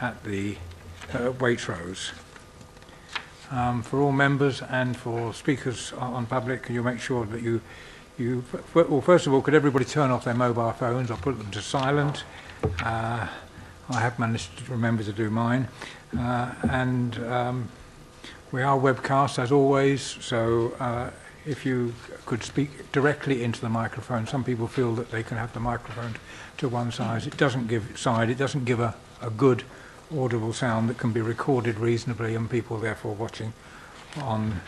at the Waitrose. For all members and for speakers on public, can you make sure that well, first of all, could everybody turn off their mobile phones or put them to silent? I have managed to remember to do mine. We are webcast as always, so if you could speak directly into the microphone. Some people feel that they can have the microphone to one side. It doesn't give a good audible sound that can be recorded reasonably, and people therefore watching on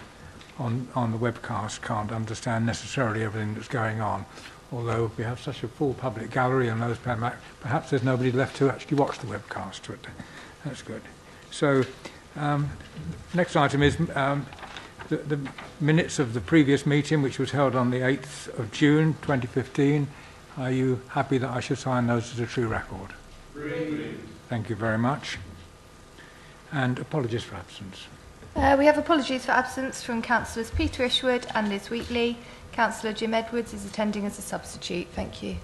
the webcast can't understand necessarily everything that's going on. Although we have such a full public gallery and those perhaps there's nobody left to actually watch the webcast. But that's good. So next item is the minutes of the previous meeting, which was held on the 8th of June 2015. Are you happy that I should sign those as a true record? Agreed. Thank you very much. And apologies for absence. We have apologies for absence from Councillors Peter Ishwood and Liz Wheatley. Councillor Jim Edwards is attending as a substitute. Thank you.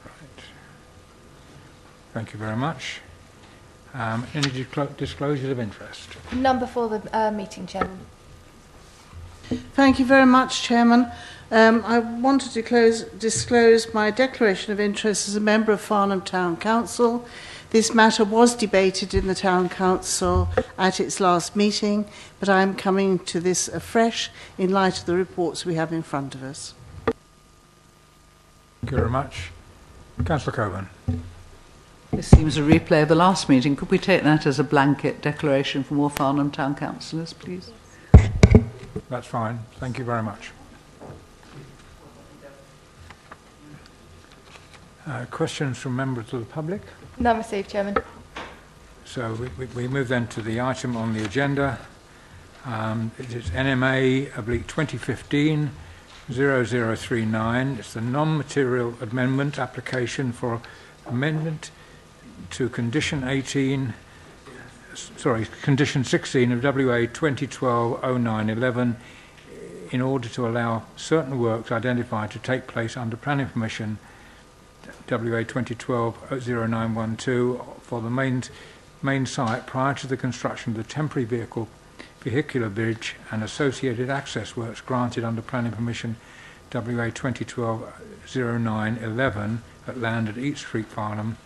Right. Thank you very much. Any disclosures of interest? None before the meeting, Chairman. Thank you very much, Chairman. I want to disclose my declaration of interest as a member of Farnham Town Council. This matter was debated in the Town Council at its last meeting, but I am coming to this afresh in light of the reports we have in front of us. Thank you very much. Councillor Coburn. This seems a replay of the last meeting. Could we take that as a blanket declaration from all Farnham Town Councillors, please? That's fine. Thank you very much. Questions from members of the public? None received, Chairman. So we move then to the item on the agenda. It is NMA/2015 0039. It's the non-material amendment application for amendment to Condition 16 of WA 2012-09-11 in order to allow certain works identified to take place under planning permission WA 2012-0912 for the main site prior to the construction of the temporary vehicular bridge and associated access works granted under planning permission WA 2012-09-11 at land at East Street, Farnham,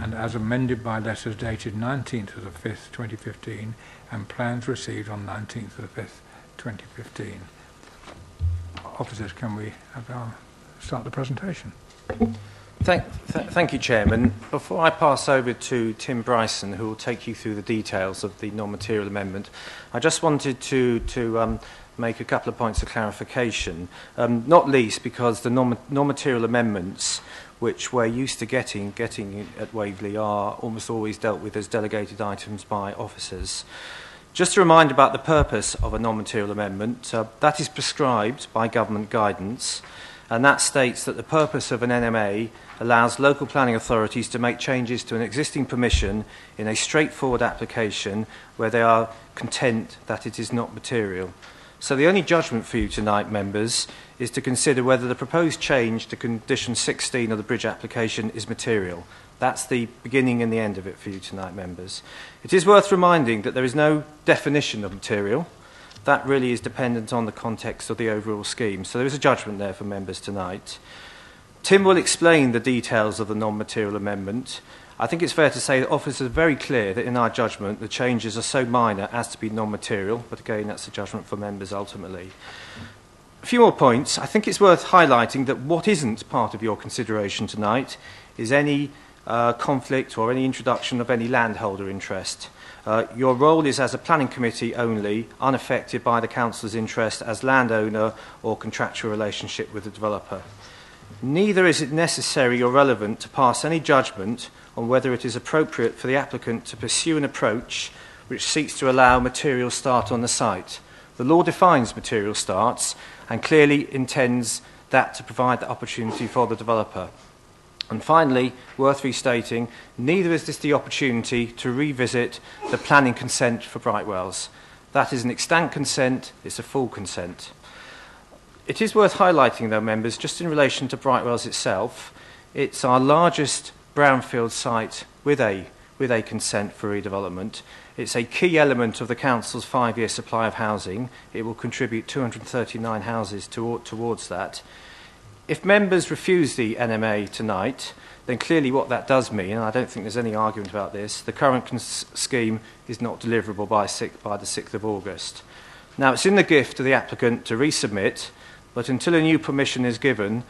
and as amended by letters dated 19th of the 5th, 2015, and plans received on 19th of the 5th, 2015. Officers, can we start the presentation? Thank you, Chairman. Before I pass over to Tim Bryson, who will take you through the details of the non-material amendment, I just wanted to make a couple of points of clarification, not least because the non-material amendments which we're used to getting at Waverley are almost always dealt with as delegated items by officers. Just to remind about the purpose of a non-material amendment, that is prescribed by government guidance, and that states that the purpose of an NMA allows local planning authorities to make changes to an existing permission in a straightforward application where they are content that it is not material. So the only judgment for you tonight, members, is to consider whether the proposed change to Condition 16 of the bridge application is material. That's the beginning and the end of it for you tonight, members. It is worth reminding that there is no definition of material. That really is dependent on the context of the overall scheme. So there is a judgment there for members tonight. Tim will explain the details of the non-material amendment. I think it's fair to say that officers are very clear that in our judgment the changes are so minor as to be non-material, but again that's a judgment for members ultimately. A few more points. I think it's worth highlighting that what isn't part of your consideration tonight is any conflict or any introduction of any landholder interest. Your role is as a planning committee only, unaffected by the council's interest as landowner or contractual relationship with the developer. Neither is it necessary or relevant to pass any judgment on whether it is appropriate for the applicant to pursue an approach which seeks to allow material start on the site. The law defines material starts and clearly intends that to provide the opportunity for the developer. And finally, worth restating, neither is this the opportunity to revisit the planning consent for Brightwells. That is an extant consent, it's a full consent. It is worth highlighting, though, members, just in relation to Brightwells itself, it's our largest brownfield site with a consent for redevelopment. It's a key element of the Council's 5-year supply of housing. It will contribute 239 houses towards that. If members refuse the NMA tonight, then clearly what that does mean, and I don't think there's any argument about this, the current scheme is not deliverable by the 6th of August. Now, it's in the gift of the applicant to resubmit, but until a new permission is given,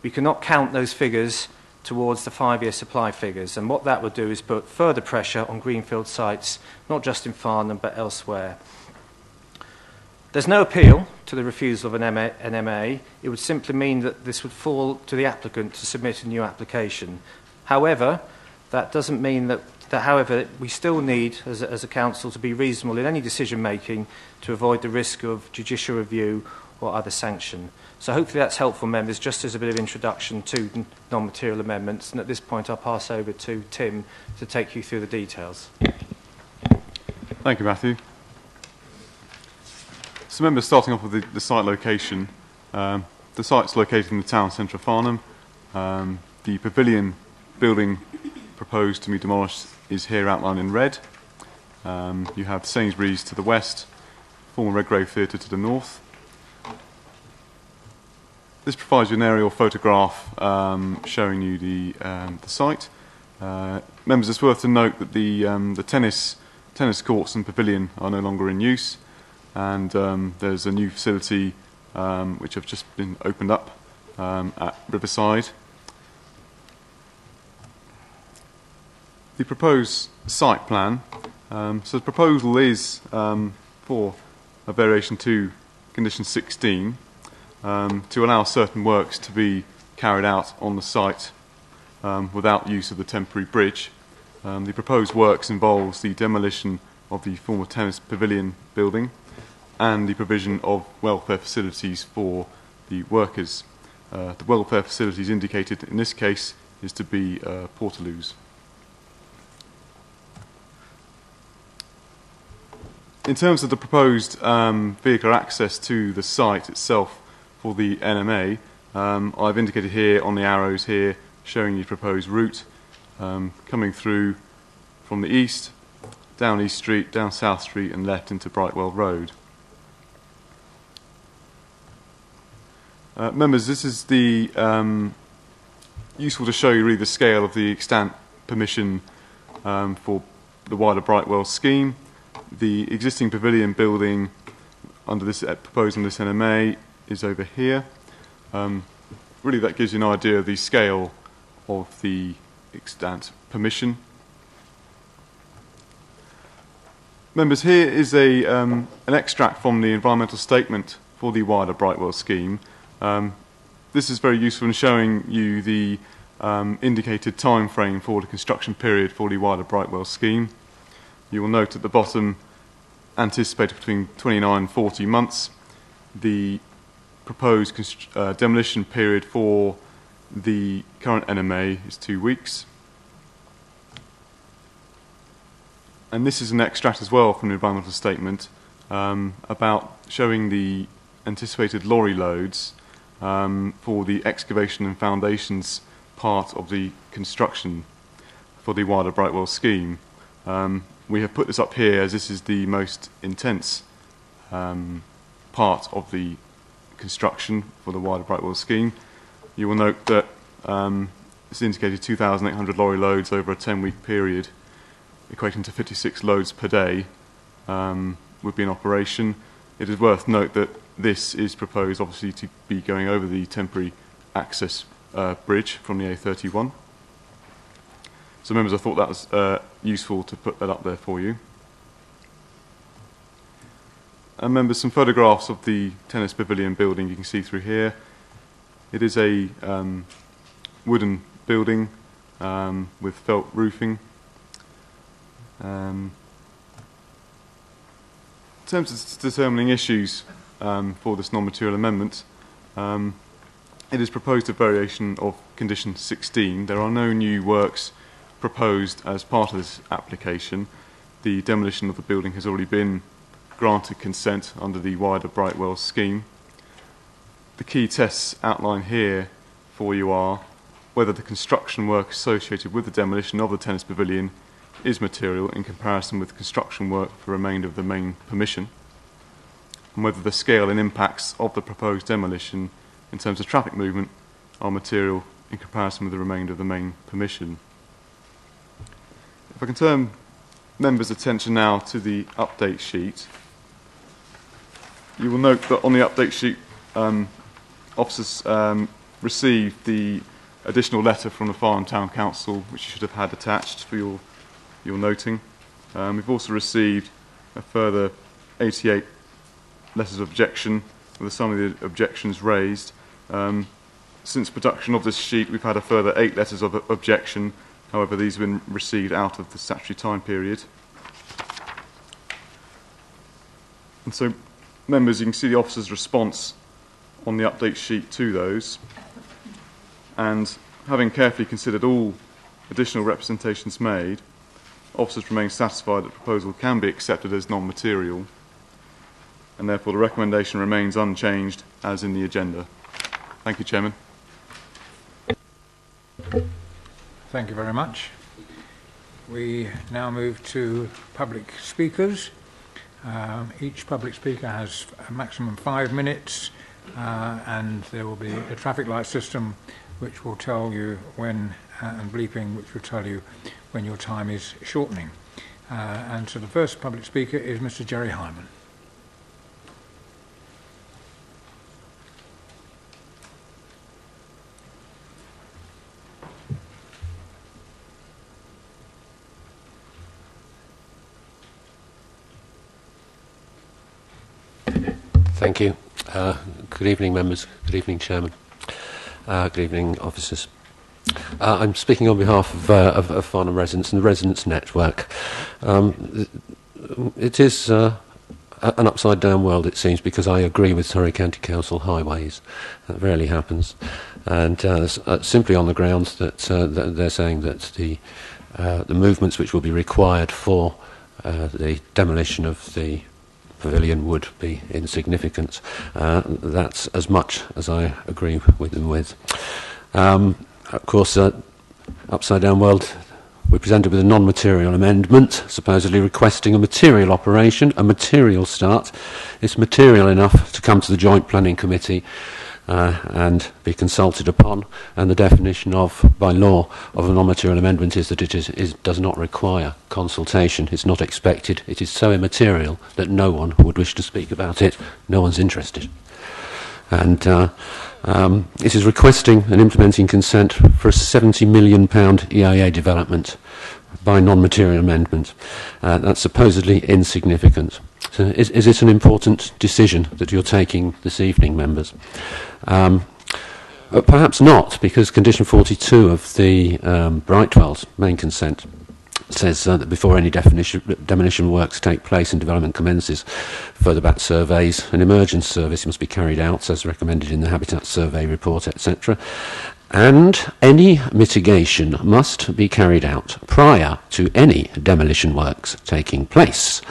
we cannot count those figures towards the 5-year supply figures, and what that would do is put further pressure on greenfield sites, not just in Farnham but elsewhere. There's no appeal to the refusal of an NMA. It would simply mean that this would fall to the applicant to submit a new application. However, that doesn't mean that however, we still need, as a council, to be reasonable in any decision making to avoid the risk of judicial review or other sanction. So hopefully that's helpful, members, just as a bit of introduction to non-material amendments. And at this point, I'll pass over to Tim to take you through the details. Thank you, Matthew. So members, starting off with the site location. The site's located in the town centre of Farnham. The pavilion building proposed to be demolished is here outlined in red. You have Sainsbury's to the west, former Redgrave Theatre to the north. This provides you an aerial photograph showing you the site. Members, it's worth to note that the tennis courts and pavilion are no longer in use, and there's a new facility which have just been opened up at Riverside. The proposed site plan. So the proposal is for a variation to condition 16 to allow certain works to be carried out on the site without use of the temporary bridge. The proposed works involves the demolition of the former tennis pavilion building and the provision of welfare facilities for the workers. The welfare facilities indicated in this case is to be portaloos. In terms of the proposed vehicular access to the site itself for the NMA, I've indicated here on the arrows here showing the proposed route coming through from the east, down East Street, down South Street and left into Brightwell Road. Members, this is the useful to show you really the scale of the extant permission for the wider Brightwell scheme. The existing pavilion building under this proposed on this NMA is over here. Really, that gives you an idea of the scale of the extant permission. Members, here is an extract from the environmental statement for the wider Brightwell scheme. This is very useful in showing you the indicated time frame for the construction period for the wider Brightwell scheme. You will note at the bottom, anticipated between 29 and 40 months. The proposed demolition period for the current NMA is 2 weeks. And this is an extract as well from the environmental statement about showing the anticipated lorry loads for the excavation and foundations part of the construction for the wider Brightwell scheme. We have put this up here as this is the most intense part of the construction for the wider Brightwell scheme. You will note that it's indicated 2,800 lorry loads over a 10-week period, equating to 56 loads per day would be in operation. It is worth note that this is proposed obviously to be going over the temporary access bridge from the A31. So members, I thought that was useful to put that up there for you. And members, some photographs of the tennis pavilion building you can see through here. It is a wooden building with felt roofing. In terms of determining issues for this non-material amendment, it is proposed a variation of condition 16. There are no new works proposed as part of this application. The demolition of the building has already been granted consent under the wider Brightwell scheme. the key tests outlined here for you are whether the construction work associated with the demolition of the tennis pavilion is material in comparison with construction work for the remainder of the main permission, and whether the scale and impacts of the proposed demolition in terms of traffic movement are material in comparison with the remainder of the main permission. If I can turn members' attention now to the update sheet, you will note that on the update sheet, officers received the additional letter from the Farnham Town Council, which you should have had attached for your noting. We've also received a further 88 letters of objection with some of the objections raised. Since production of this sheet, we've had a further 8 letters of objection. However, these have been received out of the statutory time period. And so, members, you can see the officer's response on the update sheet to those. And having carefully considered all additional representations made, officers remain satisfied that the proposal can be accepted as non-material, and therefore the recommendation remains unchanged as in the agenda. Thank you, Chairman. Thank you very much. We now move to public speakers. Each public speaker has a maximum 5 minutes, and there will be a traffic light system which will tell you when, and bleeping, which will tell you when your time is shortening. And so the first public speaker is Mr. Jerry Hyman. Thank you. Good evening, members. Good evening, Chairman. Good evening, officers. I'm speaking on behalf of Farnham residents and the Residents Network. It is an upside-down world, it seems, because I agree with Surrey County Council highways. That rarely happens. And simply on the grounds that they're saying that the movements which will be required for the demolition of the pavilion would be insignificant. That's as much as I agree with them with. Of course, upside down world, we're presented with a non-material amendment, supposedly requesting a material operation, a material start. It's material enough to come to the Joint Planning Committee and be consulted upon, and the definition of, by law, of a non-material amendment is that it does not require consultation. It's not expected. It is so immaterial that no one would wish to speak about it. No one's interested. And it is requesting and implementing consent for a £70 million EIA development by non-material amendment. That's supposedly insignificant. So is it an important decision that you're taking this evening, members? Perhaps not, because condition 42 of the Brightwell's main consent says that before any demolition works take place and development commences, further back surveys and emergence service must be carried out as recommended in the Habitat Survey report, etc. And any mitigation must be carried out prior to any demolition works taking place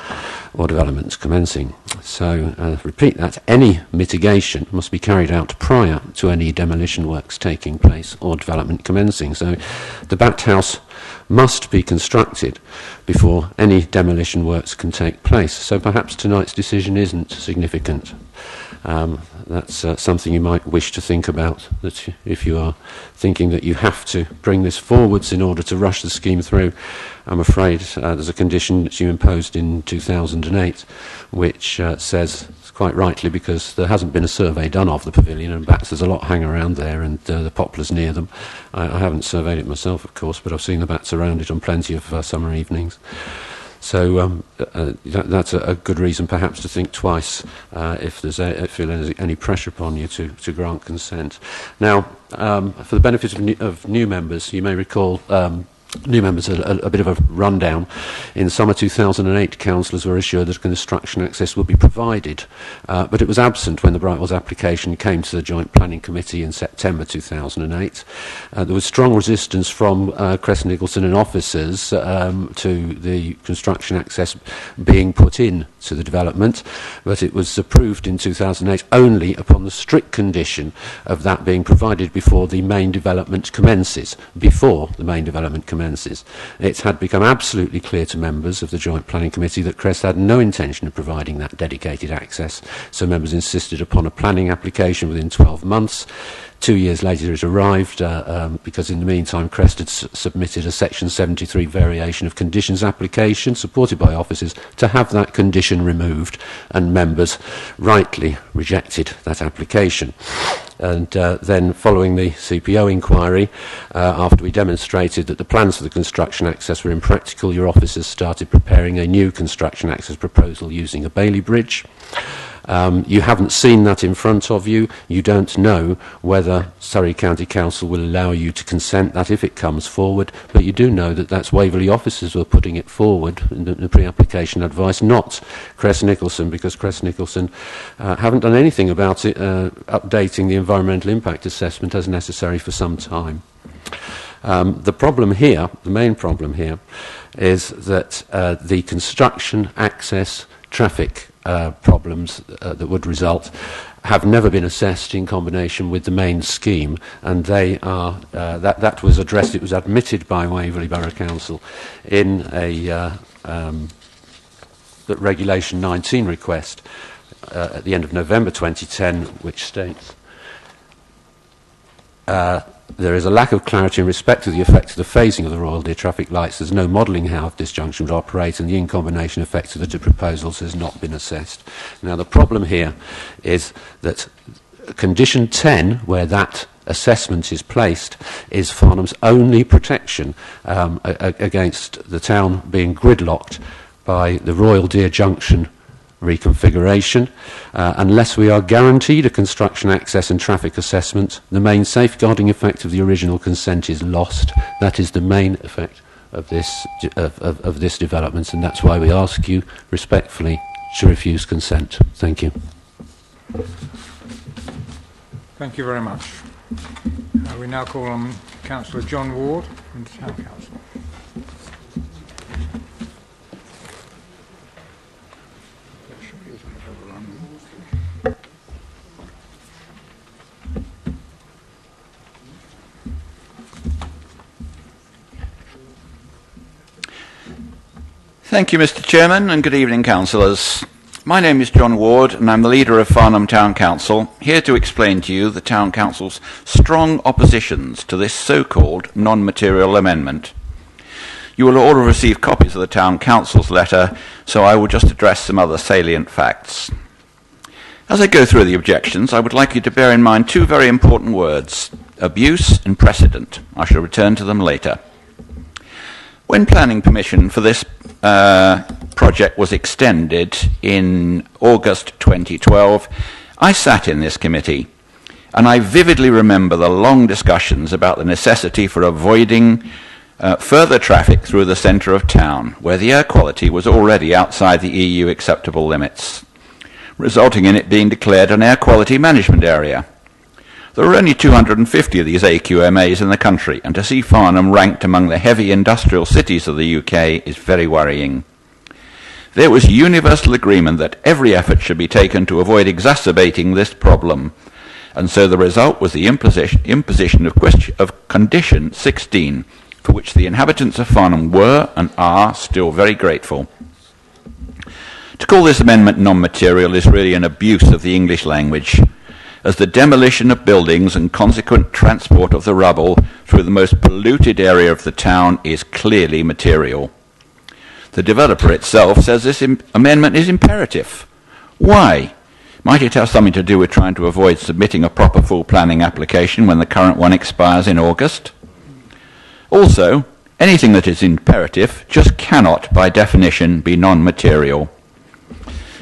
or developments commencing. So, repeat that, any mitigation must be carried out prior to any demolition works taking place or development commencing. So, the Bat House must be constructed before any demolition works can take place. So perhaps tonight's decision isn't significant. That's something you might wish to think about, that if you are thinking that you have to bring this forwards in order to rush the scheme through. I'm afraid there's a condition that you imposed in 2008 which says, quite rightly, because there hasn't been a survey done of the pavilion, and bats, there's a lot hang around there, and the poplars near them. I haven't surveyed it myself, of course, but I've seen the bats around it on plenty of summer evenings. So that's a good reason perhaps to think twice if there's any pressure upon you to grant consent. Now, for the benefit of new members, you may recall new members a bit of a rundown. In summer 2008, councillors were assured that construction access would be provided, but it was absent when the Brightwells application came to the Joint Planning Committee in September 2008. There was strong resistance from Crest Nicholson and officers to the construction access being put in to the development, but it was approved in 2008 only upon the strict condition of that being provided before the main development commences. It had become absolutely clear to members of the Joint Planning Committee that Crest had no intention of providing that dedicated access, so members insisted upon a planning application within 12 months. 2 years later it arrived because in the meantime Crest had submitted a Section 73 variation of conditions application supported by officers to have that condition removed, and members rightly rejected that application. And then following the CPO inquiry, after we demonstrated that the plans for the construction access were impractical, your officers started preparing a new construction access proposal using a Bailey Bridge. You haven't seen that in front of you. You don't know whether Surrey County Council will allow you to consent that if it comes forward, but you do know that that's Waverley officers who are putting it forward in the pre-application advice, not Crest Nicholson, because Crest Nicholson haven't done anything about it, updating the environmental impact assessment as necessary for some time. The problem here, the main problem here, is that the construction access traffic problems that would result have never been assessed in combination with the main scheme, and they are that was addressed. It was admitted by Waverley Borough Council in a Regulation 19 request at the end of November 2010, which states there is a lack of clarity in respect to the effect of the phasing of the Royal Deer traffic lights. There's no modelling how this junction would operate, and the in-combination effect of the two proposals has not been assessed. Now, the problem here is that condition 10, where that assessment is placed, is Farnham's only protection against the town being gridlocked by the Royal Deer junction reconfiguration. Unless we are guaranteed a construction access and traffic assessment, the main safeguarding effect of the original consent is lost. That is the main effect of this development, and that's why we ask you respectfully to refuse consent. Thank you. Thank you very much. We now call on Councillor John Ward from the Town Council. Thank you, Mr. Chairman, and good evening, councillors. My name is John Ward, and I'm the leader of Farnham Town Council, here to explain to you the Town Council's strong oppositions to this so-called non-material amendment. You will all have received copies of the Town Council's letter, so I will just address some other salient facts. As I go through the objections, I would like you to bear in mind two very important words: abuse and precedent. I shall return to them later. When planning permission for this project was extended in August 2012, I sat in this committee, and I vividly remember the long discussions about the necessity for avoiding further traffic through the centre of town, where the air quality was already outside the EU acceptable limits, resulting in it being declared an air quality management area. There are only 250 of these AQMAs in the country, and to see Farnham ranked among the heavy industrial cities of the UK is very worrying. There was universal agreement that every effort should be taken to avoid exacerbating this problem, and so the result was the imposition of Condition 16, for which the inhabitants of Farnham were and are still very grateful. To call this amendment non-material is really an abuse of the English language, as the demolition of buildings and consequent transport of the rubble through the most polluted area of the town is clearly material. The developer itself says this amendment is imperative. Why? Might it have something to do with trying to avoid submitting a proper full planning application when the current one expires in August? Also, anything that is imperative just cannot, by definition, be non-material.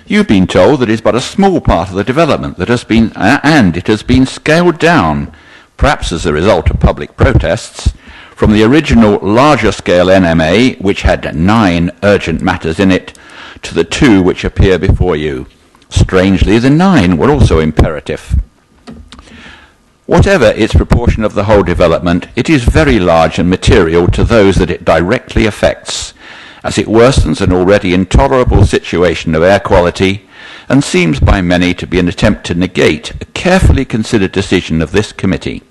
You've been told that it is but a small part of the development that has been, and it has been scaled down, perhaps as a result of public protests, from the original larger scale NMA, which had 9 urgent matters in it, to the 2 which appear before you. Strangely, the 9 were also imperative. Whatever its proportion of the whole development, it is very large and material to those that it directly affects, as it worsens an already intolerable situation of air quality and seems by many to be an attempt to negate a carefully considered decision of this committee.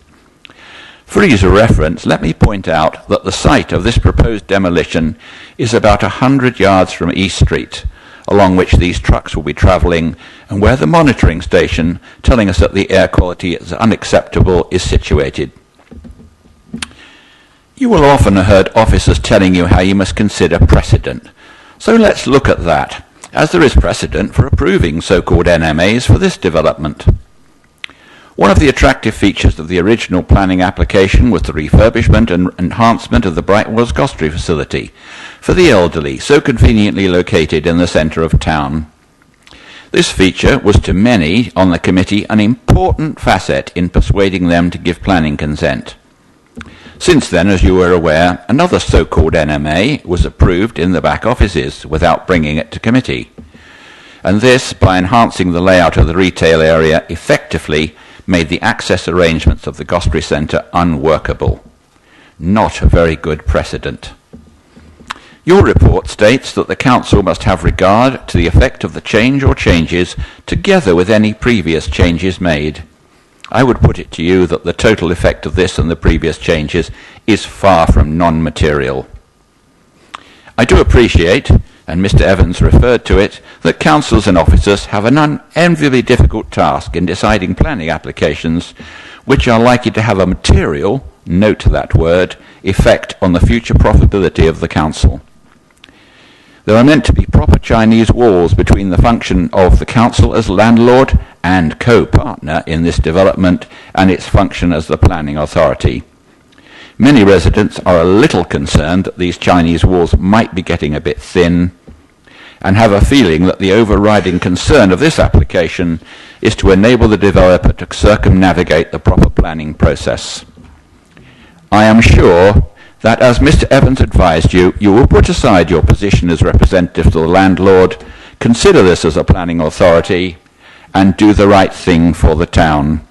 For ease of reference, let me point out that the site of this proposed demolition is about 100 yards from East Street, along which these trucks will be travelling, and where the monitoring station telling us that the air quality is unacceptable is situated. You will often have heard officers telling you how you must consider precedent. So let's look at that, as there is precedent for approving so-called NMAs for this development. One of the attractive features of the original planning application was the refurbishment and enhancement of the Brightwells Gostrey facility for the elderly, so conveniently located in the centre of town. This feature was to many on the committee an important facet in persuading them to give planning consent. Since then, as you were aware, another so-called NMA was approved in the back offices without bringing it to committee. And this, by enhancing the layout of the retail area, effectively made the access arrangements of the Gostrey Centre unworkable. Not a very good precedent. Your report states that the Council must have regard to the effect of the change or changes together with any previous changes made. I would put it to you that the total effect of this and the previous changes is far from non-material. I do appreciate, and Mr. Evans referred to it, that councils and officers have an unenviably difficult task in deciding planning applications which are likely to have a material, note that word, effect on the future profitability of the council. There are meant to be proper Chinese walls between the function of the council as landlord and co-partner in this development and its function as the planning authority. Many residents are a little concerned that these Chinese walls might be getting a bit thin, and have a feeling that the overriding concern of this application is to enable the developer to circumnavigate the proper planning process. I am sure that, as Mr. Evans advised you, you will put aside your position as representative to the landlord, consider this as a planning authority, and do the right thing for the town.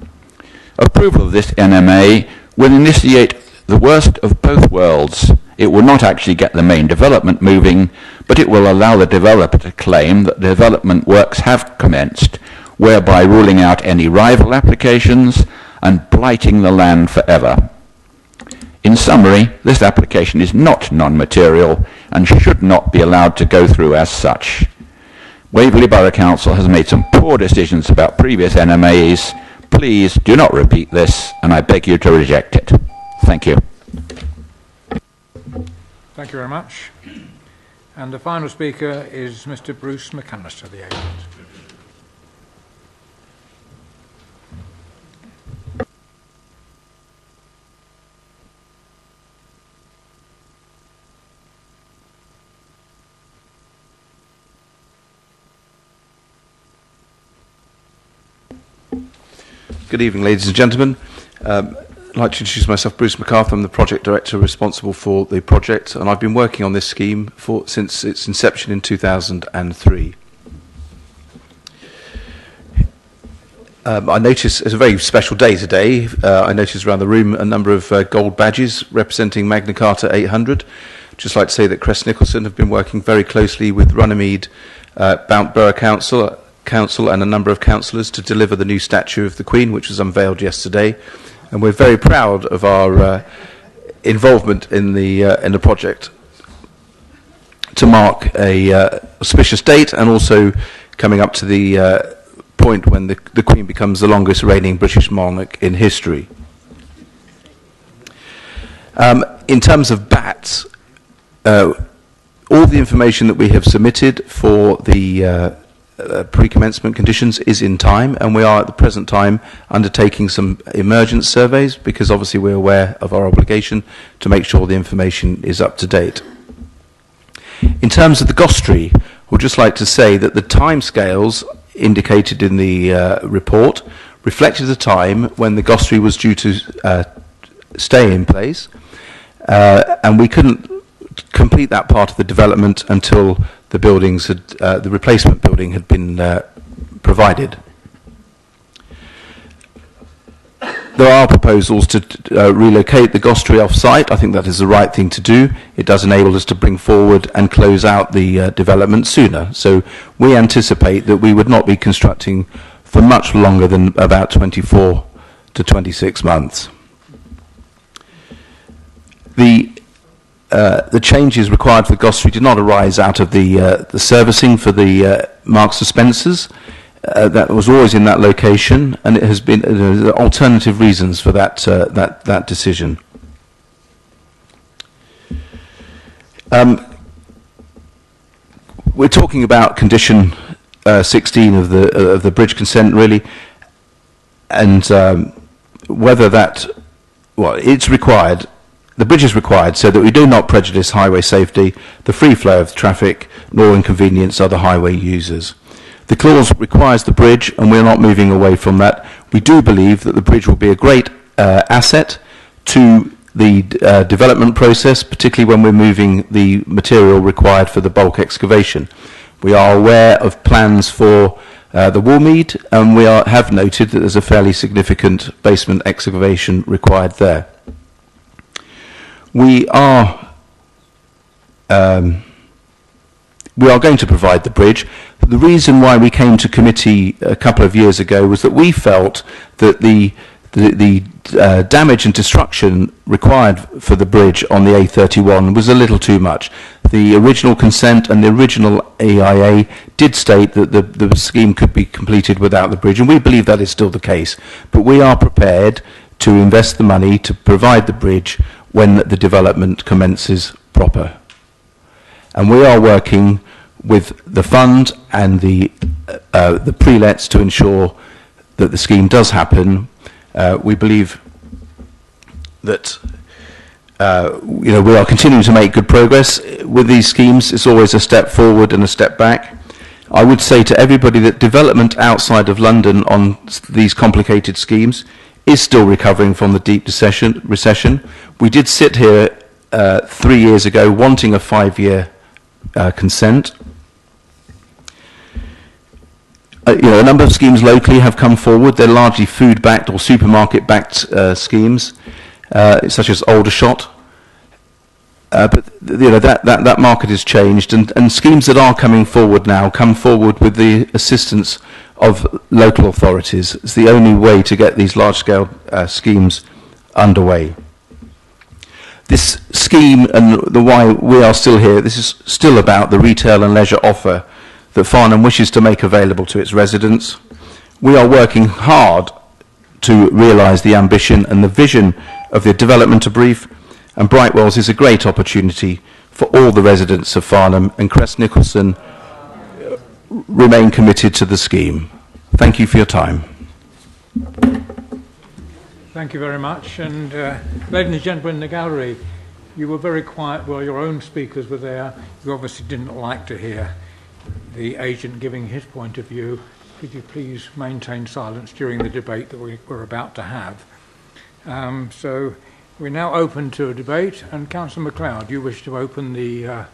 Approval of this NMA will initiate the worst of both worlds. It will not actually get the main development moving, but it will allow the developer to claim that development works have commenced, whereby ruling out any rival applications and blighting the land forever. In summary, this application is not non-material and should not be allowed to go through as such. Waverley Borough Council has made some poor decisions about previous NMAs. Please do not repeat this, and I beg you to reject it. Thank you. Thank you very much. And the final speaker is Mr. Bruce McAllister, the agent. Good evening, ladies and gentlemen. I'd like to introduce myself, Bruce McArthur. I'm the project director responsible for the project, and I've been working on this scheme since its inception in 2003. I notice it's a very special day today. I notice around the room a number of gold badges representing Magna Carta 800. Just like to say that Crest Nicholson have been working very closely with Runnymede Borough Council and a number of councillors to deliver the new statue of the Queen, which was unveiled yesterday. And we're very proud of our involvement in the project to mark a auspicious date, and also coming up to the point when the Queen becomes the longest reigning British monarch in history. In terms of bats, all the information that we have submitted for the pre-commencement conditions is in time, and we are at the present time undertaking some emergence surveys, because obviously we're aware of our obligation to make sure the information is up to date. In terms of the Gostrey, we'd just like to say that the timescales indicated in the report reflected the time when the Gostrey was due to stay in place, and we couldn't complete that part of the development until the buildings had, the replacement building had been provided. There are proposals to relocate the Gostry off-site. I think that is the right thing to do. It does enable us to bring forward and close out the development sooner. So we anticipate that we would not be constructing for much longer than about 24 to 26 months. The changes required for Gostry did not arise out of the servicing for the Marks and Spencers. That was always in that location, and it has been alternative reasons for that that decision. We're talking about condition 16 of the bridge consent, really, and whether that, well, it's required. The bridge is required so that we do not prejudice highway safety, the free flow of traffic, nor inconvenience other highway users. The clause requires the bridge, and we're not moving away from that. We do believe that the bridge will be a great asset to the development process, particularly when we're moving the material required for the bulk excavation. We are aware of plans for the Woolmead, and we have noted that there's a fairly significant basement excavation required there. We are going to provide the bridge. The reason why we came to committee a couple of years ago was that we felt that the damage and destruction required for the bridge on the A31 was a little too much. The original consent and the original EIA did state that the scheme could be completed without the bridge, and we believe that is still the case. But we are prepared to invest the money to provide the bridge when the development commences proper. And we are working with the fund and the pre-lets to ensure that the scheme does happen. We believe that we are continuing to make good progress with these schemes. It's always a step forward and a step back. I would say to everybody that development outside of London on these complicated schemes is still recovering from the deep recession. We did sit here 3 years ago wanting a 5-year consent. A number of schemes locally have come forward. They're largely food-backed or supermarket-backed schemes, such as Aldershot. But that market has changed, and schemes that are coming forward now come forward with the assistance of local authorities. It's the only way to get these large-scale schemes underway. This scheme and the why we are still here, this is still about the retail and leisure offer that Farnham wishes to make available to its residents. We are working hard to realise the ambition and the vision of the development of Brief, and Brightwells is a great opportunity for all the residents of Farnham, and Crest Nicholson remain committed to the scheme. Thank you for your time. Thank you very much. And ladies and gentlemen in the gallery, you were very quiet while your own speakers were there. You obviously didn't like to hear the agent giving his point of view. Could you please maintain silence during the debate that we're about to have? So we're now open to a debate, and Councillor MacLeod, you wish to open the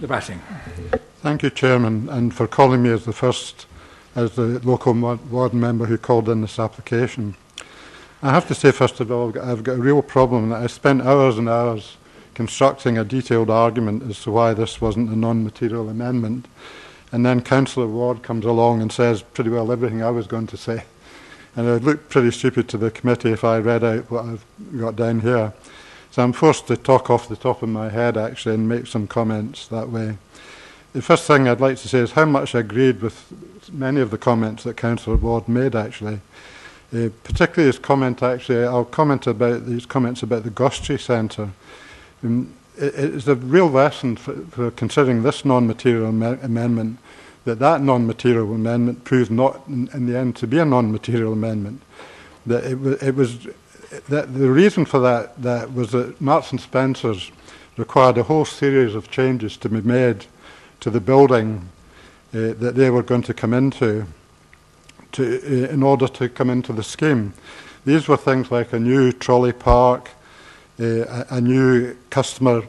batting. Thank you, Chairman, and for calling me as the local ward member who called in this application. I have to say, first of all, I've got a real problem. I spent hours and hours constructing a detailed argument as to why this wasn't a non-material amendment, and then Councillor Ward comes along and says pretty well everything I was going to say. And it would look pretty stupid to the committee if I read out what I've got down here. So I'm forced to talk off the top of my head, actually, and make some comments that way. The first thing I'd like to say is how much I agreed with many of the comments that Councillor Ward made, actually. Particularly his comment, actually, I'll comment about these comments about the Gostry Centre. It is a real lesson for considering this non-material amendment, that non-material amendment proved not, in the end, to be a non-material amendment. That the reason for that was that Marks and Spencers required a whole series of changes to be made to the building that they were going to come into in order to come into the scheme. These were things like a new trolley park, a new customer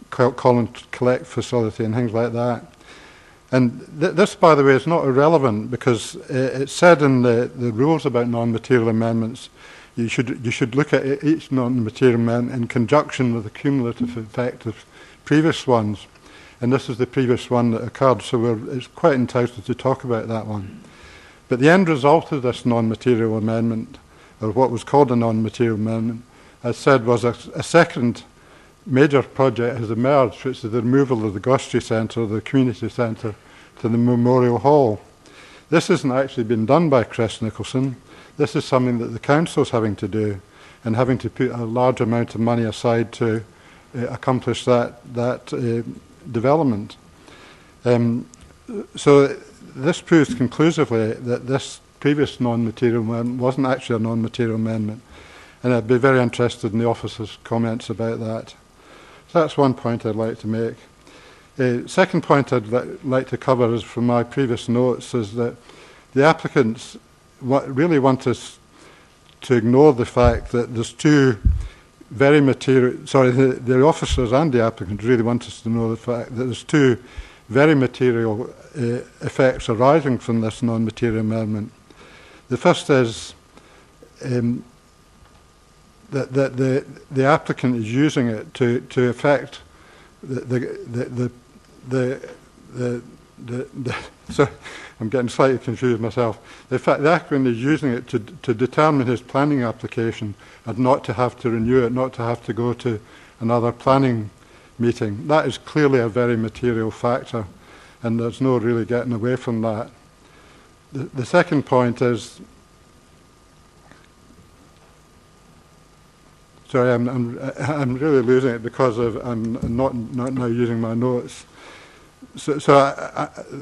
call and collect facility and things like that. And this, by the way, is not irrelevant because it's said in the rules about non-material amendments, you should look at each non-material amendment in conjunction with the cumulative effect of previous ones. And this is the previous one that occurred, so it's quite entitled to talk about that one. But the end result of this non-material amendment, or what was called a non-material amendment, as said, was a second major project has emerged, which is the removal of the Gostry Centre, the community centre, to the Memorial Hall. This hasn't actually been done by Crest Nicholson. This is something that the council's having to do, and having to put a large amount of money aside to accomplish that development. So this proves conclusively that this previous non-material amendment wasn't actually a non-material amendment, and I'd be very interested in the officer's comments about that. So that's one point I'd like to make. Second point I'd like to cover is from my previous notes is that the applicants really want us to ignore the fact that there's two very material, the officers and the applicants really want us to know the fact that there's two very material effects arising from this non-material amendment. The first is that the applicant is using it to affect so I'm getting slightly confused myself. In fact, the applicant is using it to determine his planning application and not to have to renew it, not to have to go to another planning meeting. That is clearly a very material factor, and there's no really getting away from that. The second point is, sorry, I'm really losing it because I'm not now using my notes. So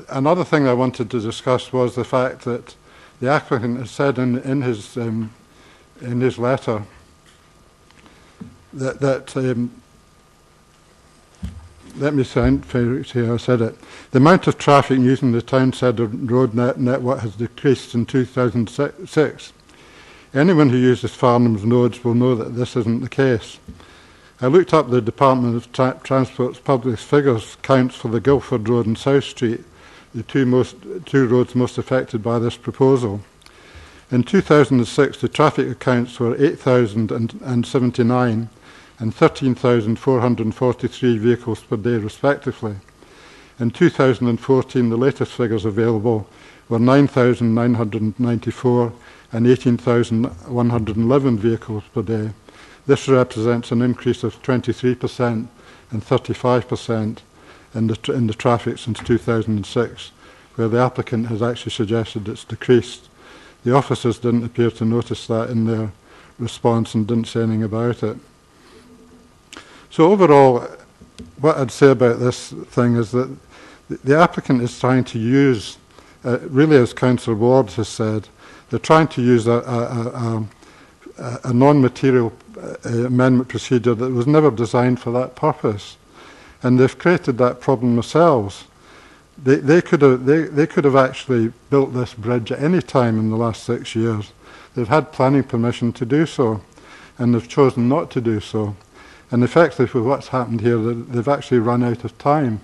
another thing I wanted to discuss was the fact that the applicant has said in his letter that let me see how I said it. The amount of traffic using the town centre road network has decreased in 2006. Anyone who uses Farnham's nodes will know that this isn't the case. I looked up the Department of Transport's published figures counts for the Guildford Road and South Street, the two roads most affected by this proposal. In 2006, the traffic accounts were 8,079 and 13,443 vehicles per day, respectively. In 2014, the latest figures available were 9,994 and 18,111 vehicles per day. This represents an increase of 23% and 35% in the traffic since 2006, where the applicant has actually suggested it's decreased. The officers didn't appear to notice that in their response and didn't say anything about it. So overall, what I'd say about this thing is that the applicant is trying to use, really as Councillor Ward has said, they're trying to use a non-material amendment procedure that was never designed for that purpose, and they've created that problem themselves. They could have actually built this bridge at any time in the last 6 years. They've had planning permission to do so, and they've chosen not to do so. And effectively, what's happened here, they've actually run out of time.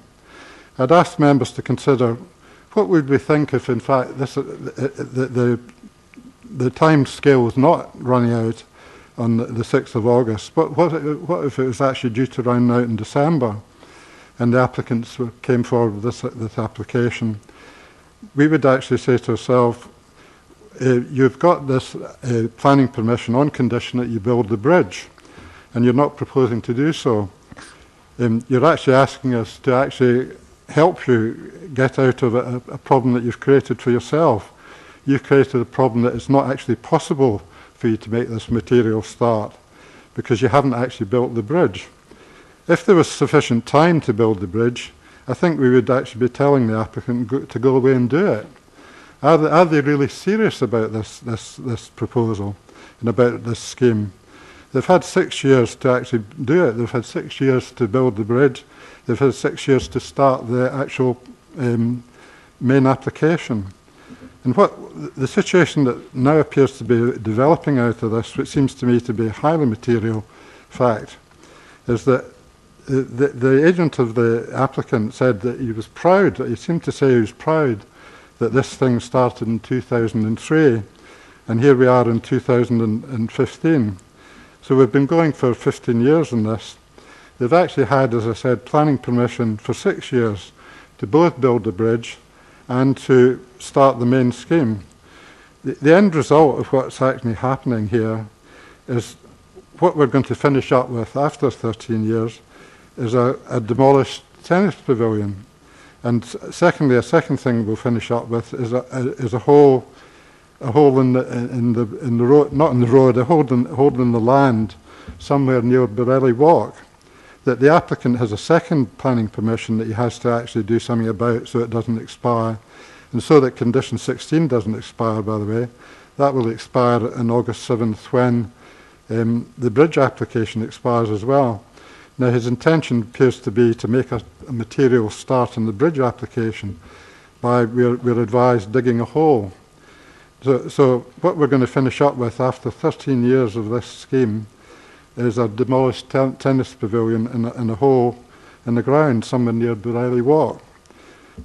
I'd ask members to consider what would we think if, in fact, the time scale was not running out on the 6th of August. But what if it was actually due to run out in December and the applicants came forward with this application? We would actually say to ourselves, you've got this planning permission on condition that you build the bridge, and you're not proposing to do so. You're actually asking us to actually help you get out of a problem that you've created for yourself. You've created a problem that it's not actually possible for you to make this material start because you haven't actually built the bridge. If there was sufficient time to build the bridge, I think we would actually be telling the applicant to go away and do it. Are they really serious about this proposal and about this scheme? They've had 6 years to actually do it. They've had 6 years to build the bridge. They've had 6 years to start the actual main application. And what the situation that now appears to be developing out of this, which seems to me to be a highly material fact, is that the agent of the applicant said that he was proud, he seemed to say he was proud that this thing started in 2003, and here we are in 2015. So we've been going for 15 years on this. They've actually had, as I said, planning permission for 6 years to both build the bridge and to start the main scheme. The end result of what's actually happening here is what we're going to finish up with after 13 years is a demolished tennis pavilion. And secondly, a second thing we'll finish up with is a hole in the road, not in the road, a hole in the land somewhere near Borough Walk, that the applicant has a second planning permission that he has to actually do something about so it doesn't expire, and so that condition 16 doesn't expire, by the way. That will expire on August 7th when the bridge application expires as well. Now, his intention appears to be to make a material start in the bridge application by, we're advised, digging a hole. So what we're going to finish up with after 13 years of this scheme is a demolished tennis pavilion in a hole in the ground somewhere near Waverley Walk.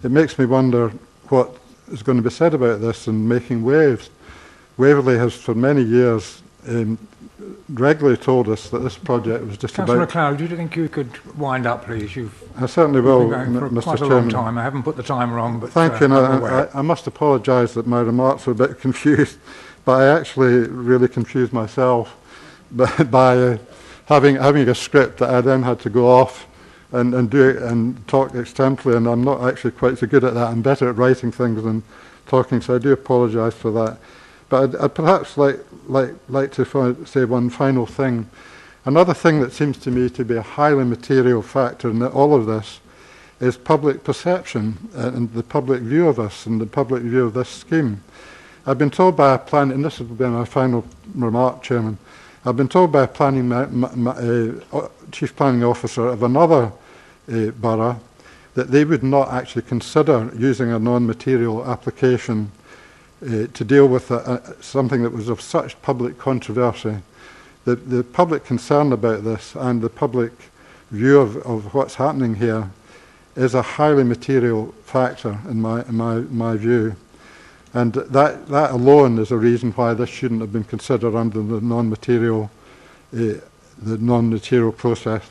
It makes me wonder what is going to be said about this and making waves. Waverley has for many years regularly told us that this project was just Councillor about... MacLeod, do you think you could wind up, please? I certainly will, been going for Mr. quite Chairman. a long time. I haven't put the time wrong, but Thank you. I'm And aware. I must apologise that my remarks were a bit confused, but I actually really confused myself by having a script that I then had to go off and do it and talk extempore, and I'm not actually quite so good at that. I'm better at writing things than talking, so I do apologise for that. But I'd perhaps like to say one final thing. Another thing that seems to me to be a highly material factor in all of this is public perception and the public view of us and the public view of this scheme. I've been told by a planning, and this will be my final remark, Chairman, I've been told by a Chief Planning Officer of another borough that they would not actually consider using a non-material application to deal with something that was of such public controversy. The public concern about this and the public view of what's happening here is a highly material factor in my view. And that alone is a reason why this shouldn't have been considered under the non-material process.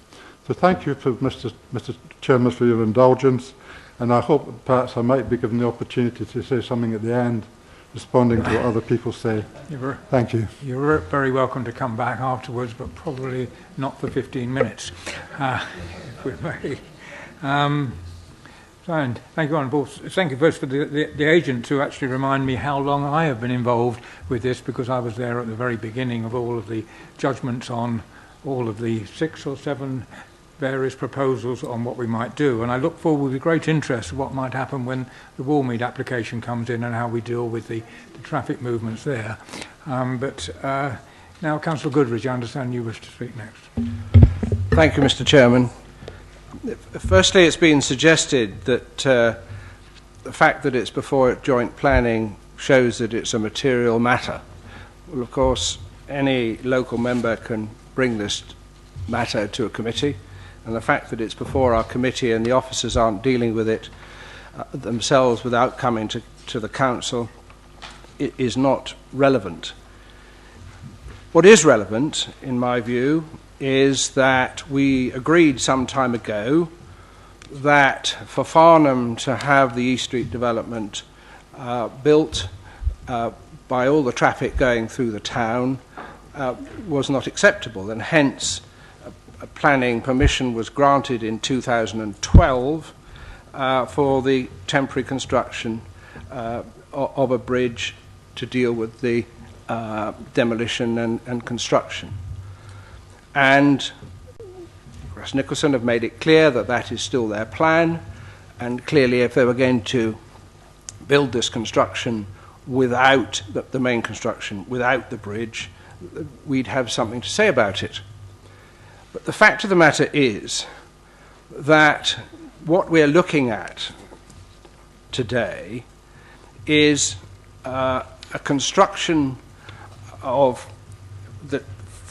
So thank you, Mr. Chairman, for your indulgence, and I hope perhaps I might be given the opportunity to say something at the end, responding to what other people say. Thank you. You're very welcome to come back afterwards, but probably not for 15 minutes, if we may. And thank you, Honourable. Thank you first for the agent to actually remind me how long I have been involved with this, because I was there at the very beginning of all of the judgments on all of the 6 or 7 various proposals on what we might do. And I look forward with great interest to what might happen when the Warmead application comes in and how we deal with the traffic movements there. Now, Councillor Goodridge, I understand you wish to speak next. Thank you, Mr. Chairman. Firstly, it's been suggested that the fact that it's before joint planning shows that it's a material matter. Well, of course, any local member can bring this matter to a committee, and the fact that it's before our committee and the officers aren't dealing with it themselves without coming to the council is not relevant. What is relevant, in my view, is that we agreed some time ago that for Farnham to have the East Street development built by all the traffic going through the town was not acceptable, and hence a planning permission was granted in 2012 for the temporary construction of a bridge to deal with the demolition and construction. And Grass Nicholson have made it clear that that is still their plan, and clearly if they were going to build this construction without the main construction, without the bridge, we'd have something to say about it. But the fact of the matter is that what we're looking at today is a construction of the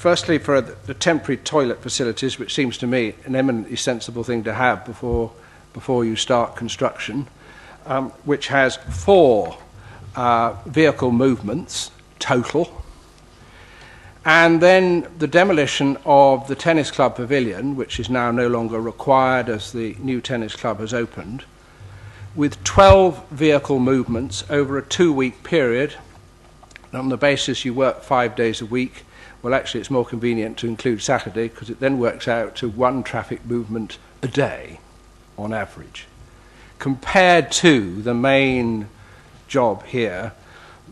firstly, for the temporary toilet facilities, which seems to me an eminently sensible thing to have before you start construction, which has 4 vehicle movements total. And then the demolition of the tennis club pavilion, which is now no longer required as the new tennis club has opened, with 12 vehicle movements over a 2-week period. On the basis you work 5 days a week, well, actually it's more convenient to include Saturday, because it then works out to 1 traffic movement a day on average, compared to the main job here,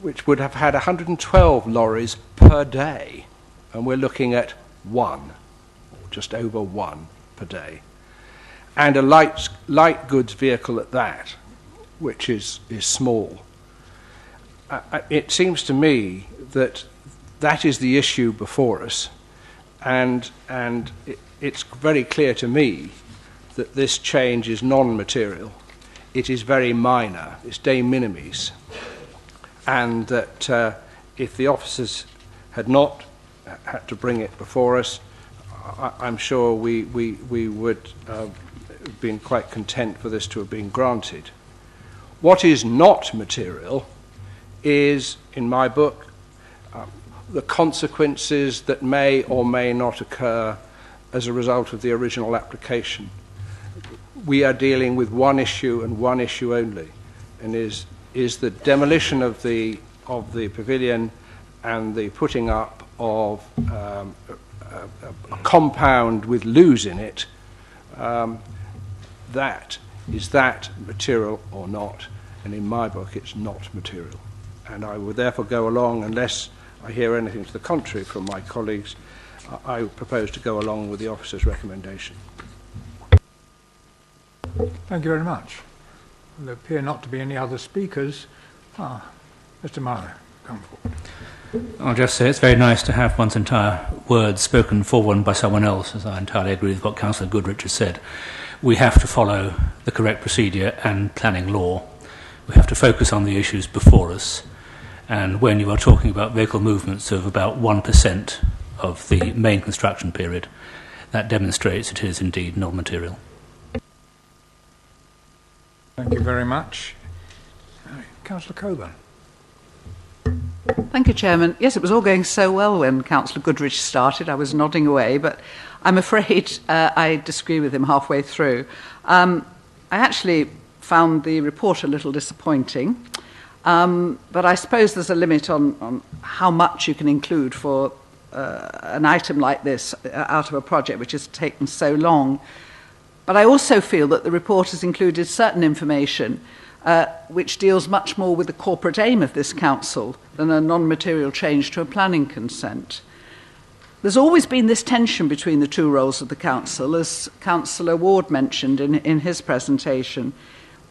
which would have had 112 lorries per day, and we're looking at 1, or just over 1 per day, and a light goods vehicle at that, which is small. It seems to me that that is the issue before us, and it's very clear to me that this change is non-material. It is very minor, it's de minimis, and that if the officers had not had to bring it before us, I'm sure we would have been quite content for this to have been granted. What is not material is, in my book, the consequences that may or may not occur as a result of the original application. We are dealing with one issue and one issue only, and is the demolition of the pavilion and the putting up of a compound with loos in it. Is that material or not? And in my book, it's not material. And I would therefore go along, unless I hear anything to the contrary from my colleagues, I propose to go along with the officer's recommendation. Thank you very much. There appear not to be any other speakers. Mr. Marlow, come forward. I'll just say it's very nice to have one's entire words spoken for one by someone else, as I entirely agree with what Councillor Goodrich has said. We have to follow the correct procedure and planning law. We have to focus on the issues before us. And when you are talking about vehicle movements of about 1% of the main construction period, that demonstrates it is indeed non-material. Thank you very much. Councillor Coburn. Thank you, Chairman. Yes, it was all going so well when Councillor Goodrich started. I was nodding away, but I'm afraid I disagree with him halfway through. I actually found the report a little disappointing, but I suppose there's a limit on how much you can include for an item like this out of a project which has taken so long. But I also feel that the report has included certain information which deals much more with the corporate aim of this council than a non-material change to a planning consent. There's always been this tension between the two roles of the council, as Councillor Ward mentioned in his presentation.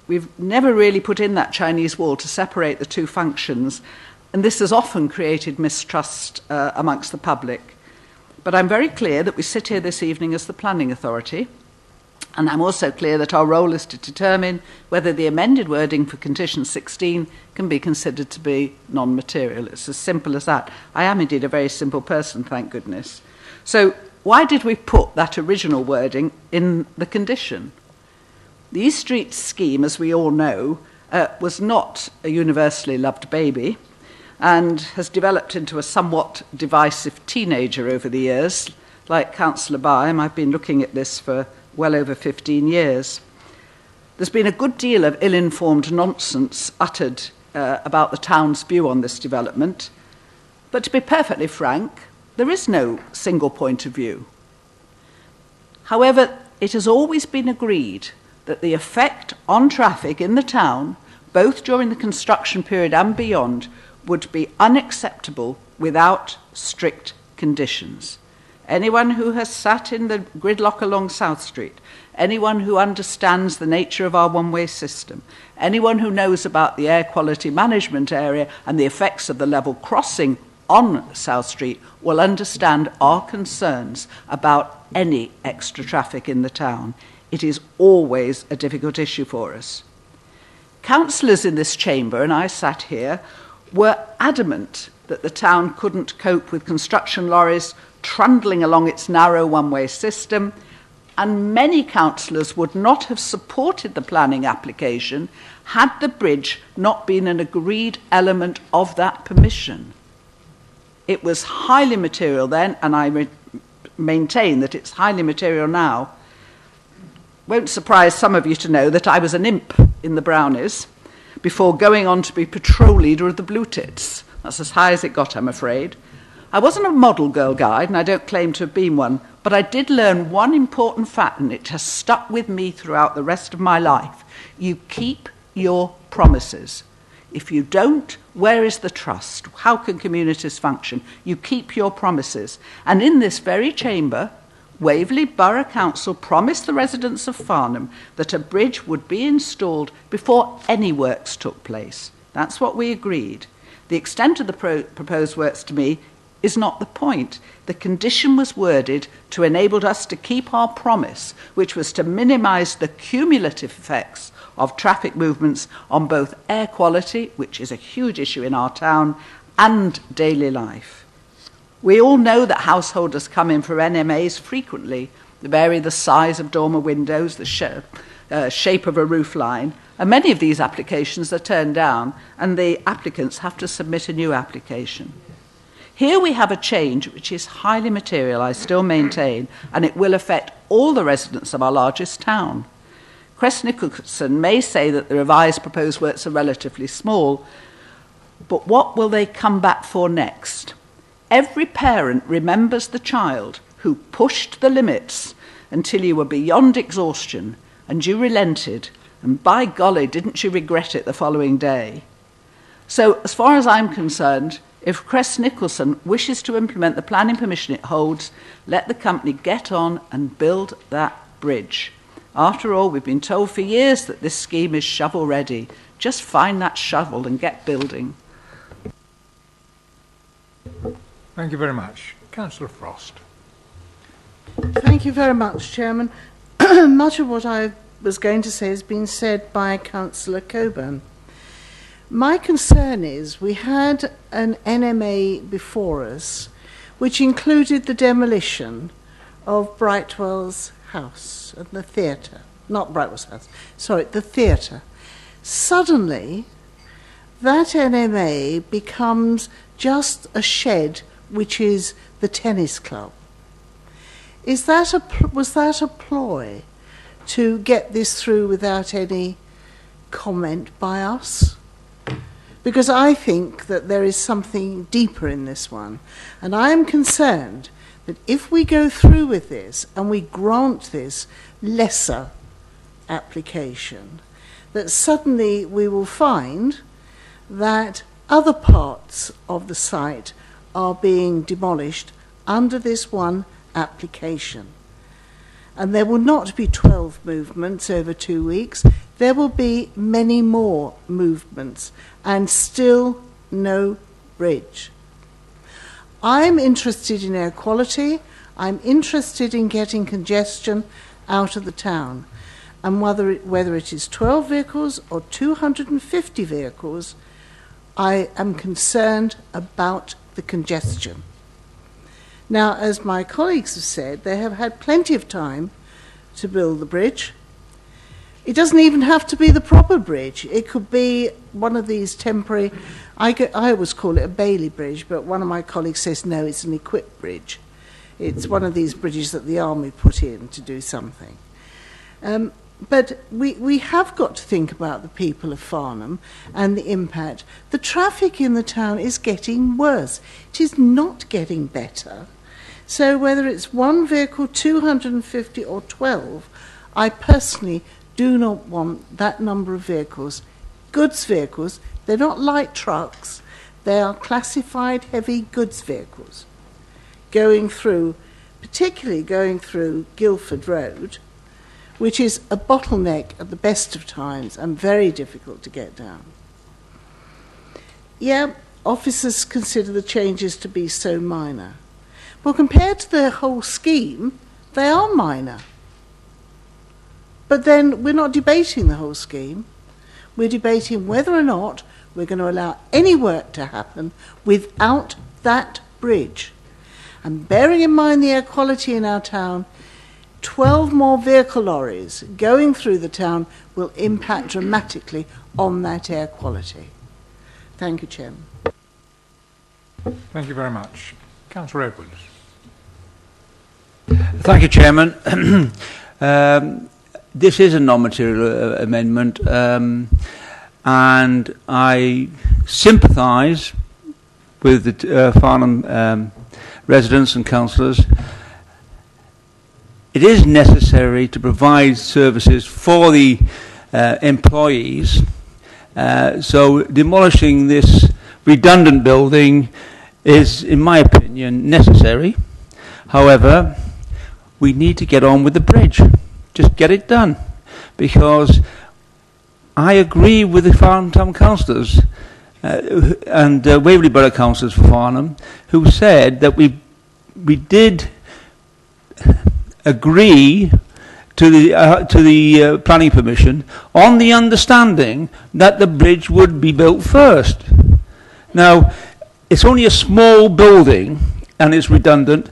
We've never really put in that Chinese wall to separate the two functions, and this has often created mistrust amongst the public. But I'm very clear that we sit here this evening as the planning authority, and I'm also clear that our role is to determine whether the amended wording for condition 16 can be considered to be non-material. It's as simple as that. I am indeed a very simple person, thank goodness. So why did we put that original wording in the condition? The East Street scheme, as we all know, was not a universally loved baby and has developed into a somewhat divisive teenager over the years. Like Councillor Byam, I've been looking at this for well over 15 years. There's been a good deal of ill-informed nonsense uttered about the town's view on this development, but to be perfectly frank, there is no single point of view. However, it has always been agreed that the effect on traffic in the town, both during the construction period and beyond, would be unacceptable without strict conditions. Anyone who has sat in the gridlock along South Street, anyone who understands the nature of our one-way system, anyone who knows about the air quality management area and the effects of the level crossing on South Street will understand our concerns about any extra traffic in the town. It is always a difficult issue for us. Councillors in this chamber, and I sat here, were adamant that the town couldn't cope with construction lorries trundling along its narrow one-way system, and many councillors would not have supported the planning application had the bridge not been an agreed element of that permission. It was highly material then, and I maintain that it's highly material now. Won't surprise some of you to know that I was an imp in the Brownies before going on to be patrol leader of the Blue Tits. That's as high as it got, I'm afraid. I wasn't a model girl guide, and I don't claim to have been one, but I did learn one important fact, and it has stuck with me throughout the rest of my life. You keep your promises. If you don't, where is the trust? How can communities function? You keep your promises. And in this very chamber, Waverley Borough Council promised the residents of Farnham that a bridge would be installed before any works took place. That's what we agreed. The extent of the proposed works to me is not the point. The condition was worded to enable us to keep our promise, which was to minimise the cumulative effects of traffic movements on both air quality, which is a huge issue in our town, and daily life. We all know that householders come in for NMAs frequently. They vary the size of dormer windows, the shape of a roof line, and many of these applications are turned down, and the applicants have to submit a new application. Here we have a change which is highly material, I still maintain, and it will affect all the residents of our largest town. Crest Nicholson may say that the revised proposed works are relatively small, but what will they come back for next? Every parent remembers the child who pushed the limits until you were beyond exhaustion and you relented, and by golly, didn't you regret it the following day? So, as far as I'm concerned, if Crest Nicholson wishes to implement the planning permission it holds, let the company get on and build that bridge. After all, we've been told for years that this scheme is shovel-ready. Just find that shovel and get building. Thank you very much. Councillor Frost. Thank you very much, Chairman. Much of what I was going to say has been said by Councillor Coburn. My concern is we had an NMA before us which included the demolition of Brightwell's house and the theatre. Not Brightwell's house, sorry, the theatre. Suddenly, that NMA becomes just a shed which is the tennis club. Was that a ploy to get this through without any comment by us? Because I think that there is something deeper in this one. And I am concerned that if we go through with this and we grant this lesser application, that suddenly we will find that other parts of the site are being demolished under this one application. And there will not be 12 movements over 2 weeks. There will be many more movements and still no bridge. I'm interested in air quality. I'm interested in getting congestion out of the town. And whether it is 12 vehicles or 250 vehicles, I am concerned about the congestion. Now, as my colleagues have said, they have had plenty of time to build the bridge. It doesn't even have to be the proper bridge. It could be one of these temporary, I always call it a Bailey bridge, but one of my colleagues says, no, it's an equipped bridge. It's one of these bridges that the army put in to do something. But we have got to think about the people of Farnham and the impact. The traffic in the town is getting worse. It is not getting better. So whether it's one vehicle, 250 or 12, I personally do not want that number of vehicles. Goods vehicles, they're not light trucks, they are classified heavy goods vehicles going through, particularly going through Guildford Road, which is a bottleneck at the best of times and very difficult to get down. Yeah, officers consider the changes to be so minor. Well, compared to the whole scheme, they are minor. But then we're not debating the whole scheme. We're debating whether or not we're going to allow any work to happen without that bridge. And bearing in mind the air quality in our town, 12 more vehicle lorries going through the town will impact dramatically on that air quality. Thank you, Chairman. Thank you very much. Councillor Edwards. Thank you, Chairman. This is a non-material amendment, and I sympathise with the Farnham residents and councillors. It is necessary to provide services for the employees, so demolishing this redundant building is, in my opinion, necessary. However, we need to get on with the bridge. Just get it done. Because I agree with the Farnham Town councillors and Waverley Borough councillors for Farnham, who said that we did agree to the planning permission on the understanding that the bridge would be built first. Now, it's only a small building and it's redundant.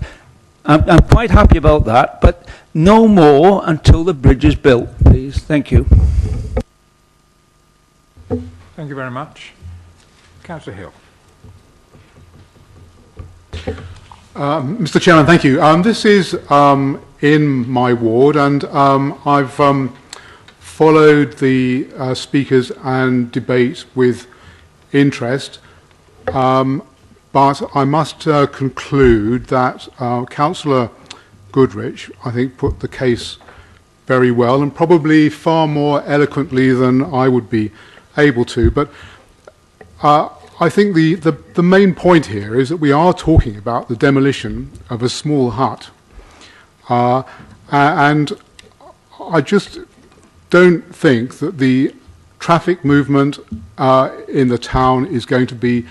I'm quite happy about that, but no more until the bridge is built, please. Thank you. Thank you very much. Councillor Hill. Mr. Chairman, thank you. This is in my ward, and I've followed the speakers and debate with interest. But I must conclude that Councillor Goodrich, I think, put the case very well and probably far more eloquently than I would be able to. But I think the main point here is that we are talking about the demolition of a small hut. And I just don't think that the traffic movement in the town is going to be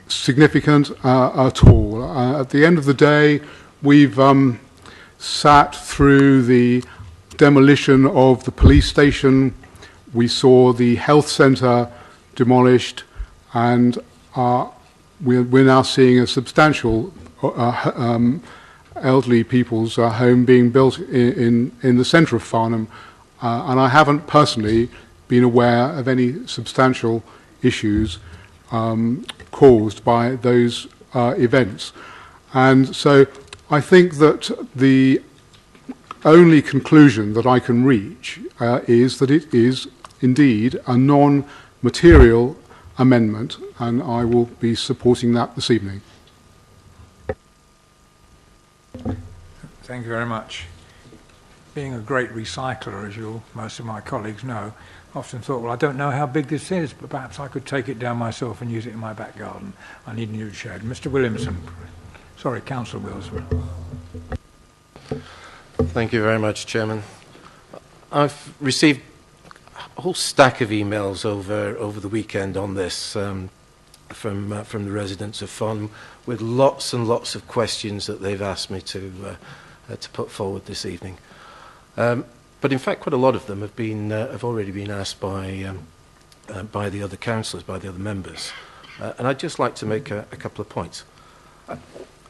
significant at all. At the end of the day, we've sat through the demolition of the police station. We saw the health centre demolished, and we're now seeing a substantial elderly people's home being built in the centre of Farnham, and I haven't personally been aware of any substantial issues caused by those events. And so I think that the only conclusion that I can reach is that it is indeed a non-material amendment, and I will be supporting that this evening. Thank you very much. Being a great recycler, as most of my colleagues know, often thought, well, I don't know how big this is, but perhaps I could take it down myself and use it in my back garden. I need a new shed. Mr. Williamson. Sorry, Councillor Wilson. Thank you very much, Chairman. I've received a whole stack of emails over the weekend on this from the residents of Farnham, with lots and lots of questions that they've asked me to put forward this evening. But in fact, quite a lot of them have already been asked by the other councillors, by the other members. And I'd just like to make a couple of points.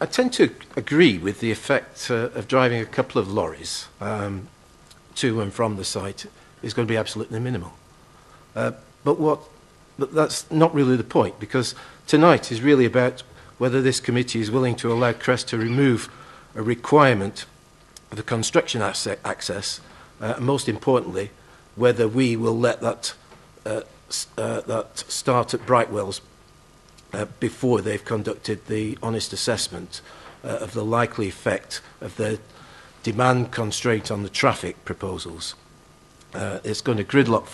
I tend to agree with the effect of driving a couple of lorries to and from the site is going to be absolutely minimal. But that's not really the point, because tonight is really about whether this committee is willing to allow Crest to remove a requirement of the construction access, and most importantly, whether we will let that start at Brightwells before they've conducted the honest assessment of the likely effect of the demand constraint on the traffic proposals. It's going to gridlock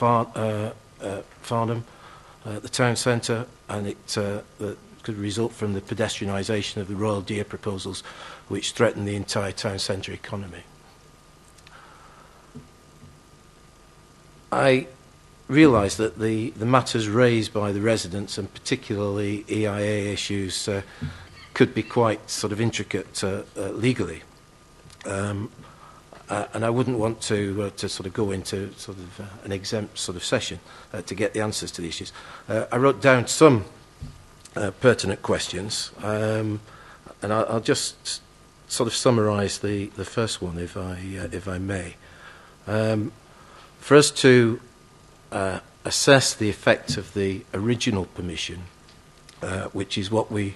Farnham, the town centre, and it could result from the pedestrianisation of the Royal Deer proposals, which threaten the entire town centre economy. I realise that the matters raised by the residents, and particularly EIA issues, could be quite sort of intricate legally. And I wouldn't want to sort of go into sort of an exempt sort of session to get the answers to the issues. I wrote down some pertinent questions, and I'll just sort of summarise the first one, if I may. For us to assess the effect of the original permission, which is what we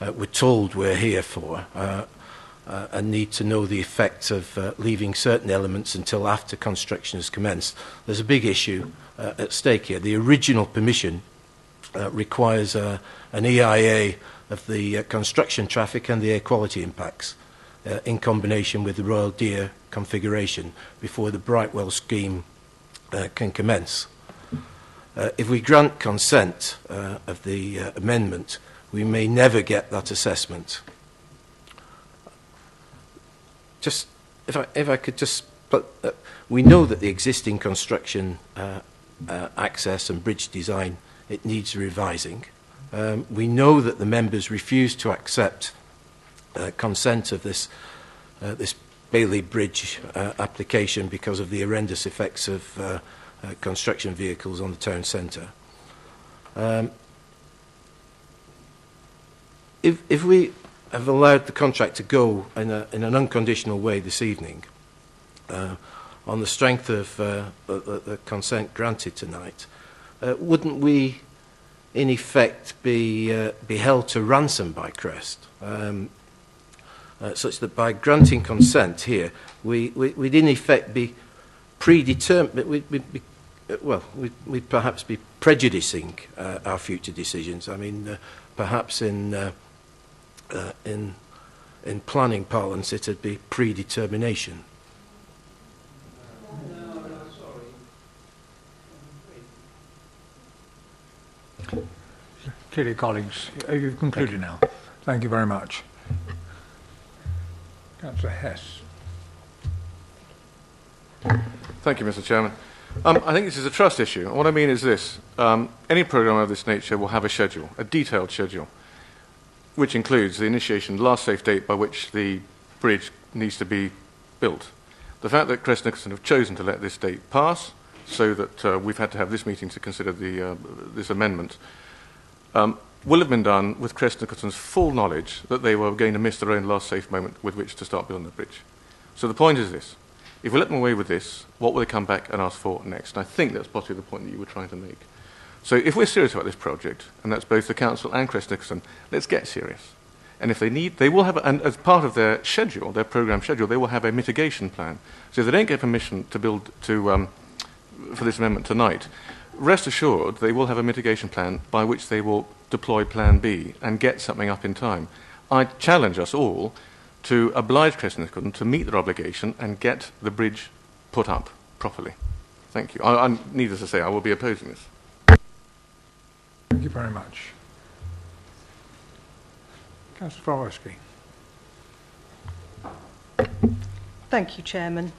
were told we're here for, and need to know the effect of leaving certain elements until after construction has commenced. There's a big issue at stake here. The original permission requires an EIA of the construction traffic and the air quality impacts in combination with the Royal Deer configuration before the Brightwell scheme can commence. If we grant consent of the amendment, we may never get that assessment. Just, if I could just put, we know that the existing construction access and bridge design, it needs revising. We know that the members refused to accept consent of this Bailey Bridge application because of the horrendous effects of construction vehicles on the town centre. If we have allowed the contract to go in an unconditional way this evening, on the strength of the consent granted tonight, wouldn't we, in effect, be held to ransom by Crest? Such that by granting consent here, we'd in effect be predetermined, we'd perhaps be prejudicing our future decisions. I mean, perhaps in planning parlance, it'd be predetermination. Clearly, colleagues, you've concluded now. Thank you very much. Councillor Hess. Thank you, Mr. Chairman. I think this is a trust issue. What I mean is this. Any programme of this nature will have a schedule, a detailed schedule, which includes the initiation, last safe date by which the bridge needs to be built. The fact that Crest Nicholson have chosen to let this date pass, so that we've had to have this meeting to consider this amendment, will have been done with Crest Nicholson's full knowledge that they were going to miss their own last safe moment with which to start building the bridge. So the point is this. If we let them away with this, what will they come back and ask for next? And I think that's possibly the point that you were trying to make. So if we're serious about this project, and that's both the Council and Crest Nicholson, let's get serious. And if they need, they will have, and as part of their schedule, their programme schedule, they will have a mitigation plan. So if they don't get permission to build, for this amendment tonight, rest assured they will have a mitigation plan by which they will deploy Plan B and get something up in time. I challenge us all to oblige Crest Nicholson to meet their obligation and get the bridge put up properly. Thank you. I'm needless to say, I will be opposing this. Thank you very much. Councillor Forestry. Thank you, Chairman.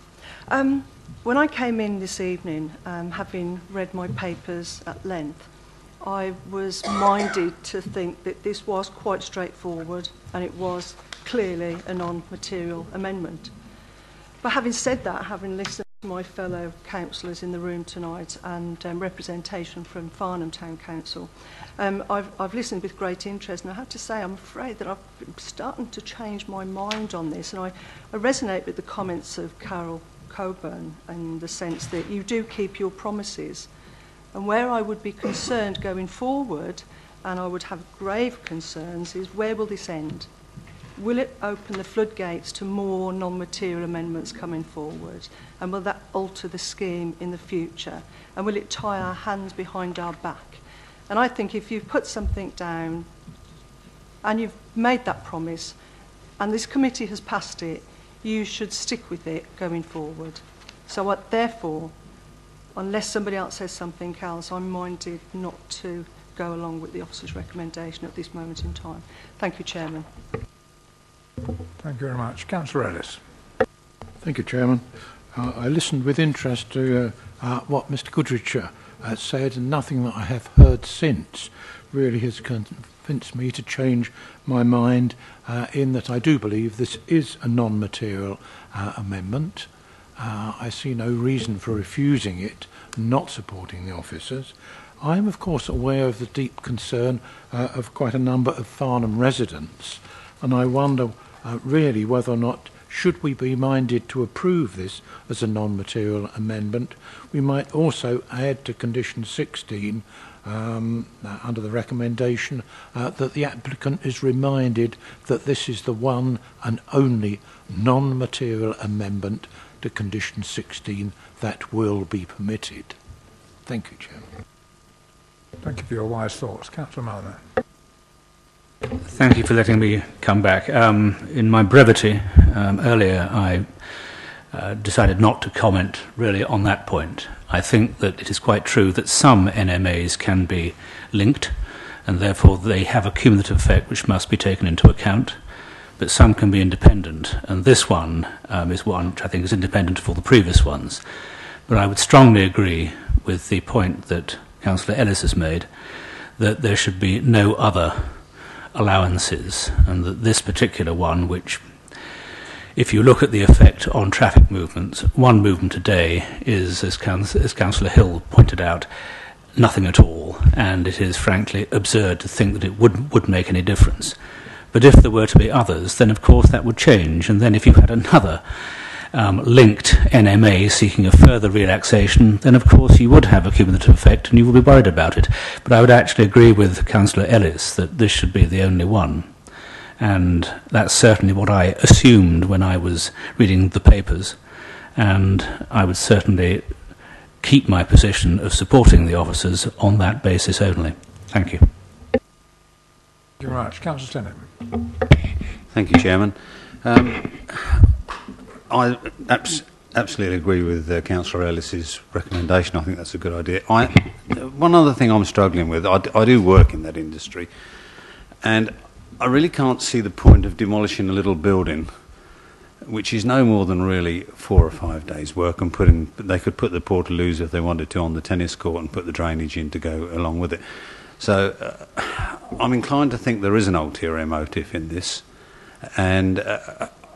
When I came in this evening, having read my papers at length, I was minded to think that this was quite straightforward and it was clearly a non-material amendment. But having said that, having listened to my fellow councillors in the room tonight and representation from Farnham Town Council, I've listened with great interest, and I have to say I'm afraid that I'm starting to change my mind on this, and I resonate with the comments of Carol Coburn in the sense that you do keep your promises. And where I would be concerned going forward, and I would have grave concerns, is where will this end? Will it open the floodgates to more non-material amendments coming forward? And will that alter the scheme in the future? And will it tie our hands behind our back? And I think if you've put something down and you've made that promise and this committee has passed it, you should stick with it going forward. So therefore, unless somebody else says something else, I'm minded not to go along with the officer's recommendation at this moment in time. Thank you, Chairman. Thank you very much. Councillor Ellis. Thank you, Chairman. I listened with interest to what Mr Goodrich said, and nothing that I have heard since really has convinced me to change my mind in that I do believe this is a non-material amendment. I see no reason for refusing it, not supporting the officers. I am, of course, aware of the deep concern of quite a number of Farnham residents, and I wonder really whether or not, should we be minded to approve this as a non-material amendment. We might also add to condition 16 under the recommendation that the applicant is reminded that this is the one and only non-material amendment to condition 16 that will be permitted. Thank you, Chairman. Thank you for your wise thoughts. Councillor Marner. Thank you for letting me come back. In my brevity earlier, I decided not to comment really on that point. I think that it is quite true that some NMAs can be linked, and therefore they have a cumulative effect which must be taken into account, but some can be independent, and this one is one which I think is independent of all the previous ones. But I would strongly agree with the point that Councillor Ellis has made, that there should be no other allowances, and that this particular one, which, if you look at the effect on traffic movements, one movement a day is, as Councillor Hill pointed out, nothing at all, and it is frankly absurd to think that it would make any difference. But if there were to be others, then of course that would change, and then if you had another linked NMA seeking a further relaxation, then of course you would have a cumulative effect and you would be worried about it. But I would actually agree with Councillor Ellis that this should be the only one. And that's certainly what I assumed when I was reading the papers. And I would certainly keep my position of supporting the officers on that basis only. Thank you. Thank you very much. Councillor Tennant. Thank you, Chairman. I absolutely agree with Councillor Ellis's recommendation. I think that's a good idea. One other thing I'm struggling with, I do work in that industry, and I really can't see the point of demolishing a little building which is no more than really 4 or 5 days' work, and they could put the portaloos if they wanted to on the tennis court and put the drainage in to go along with it. So I'm inclined to think there is an ulterior motive in this, and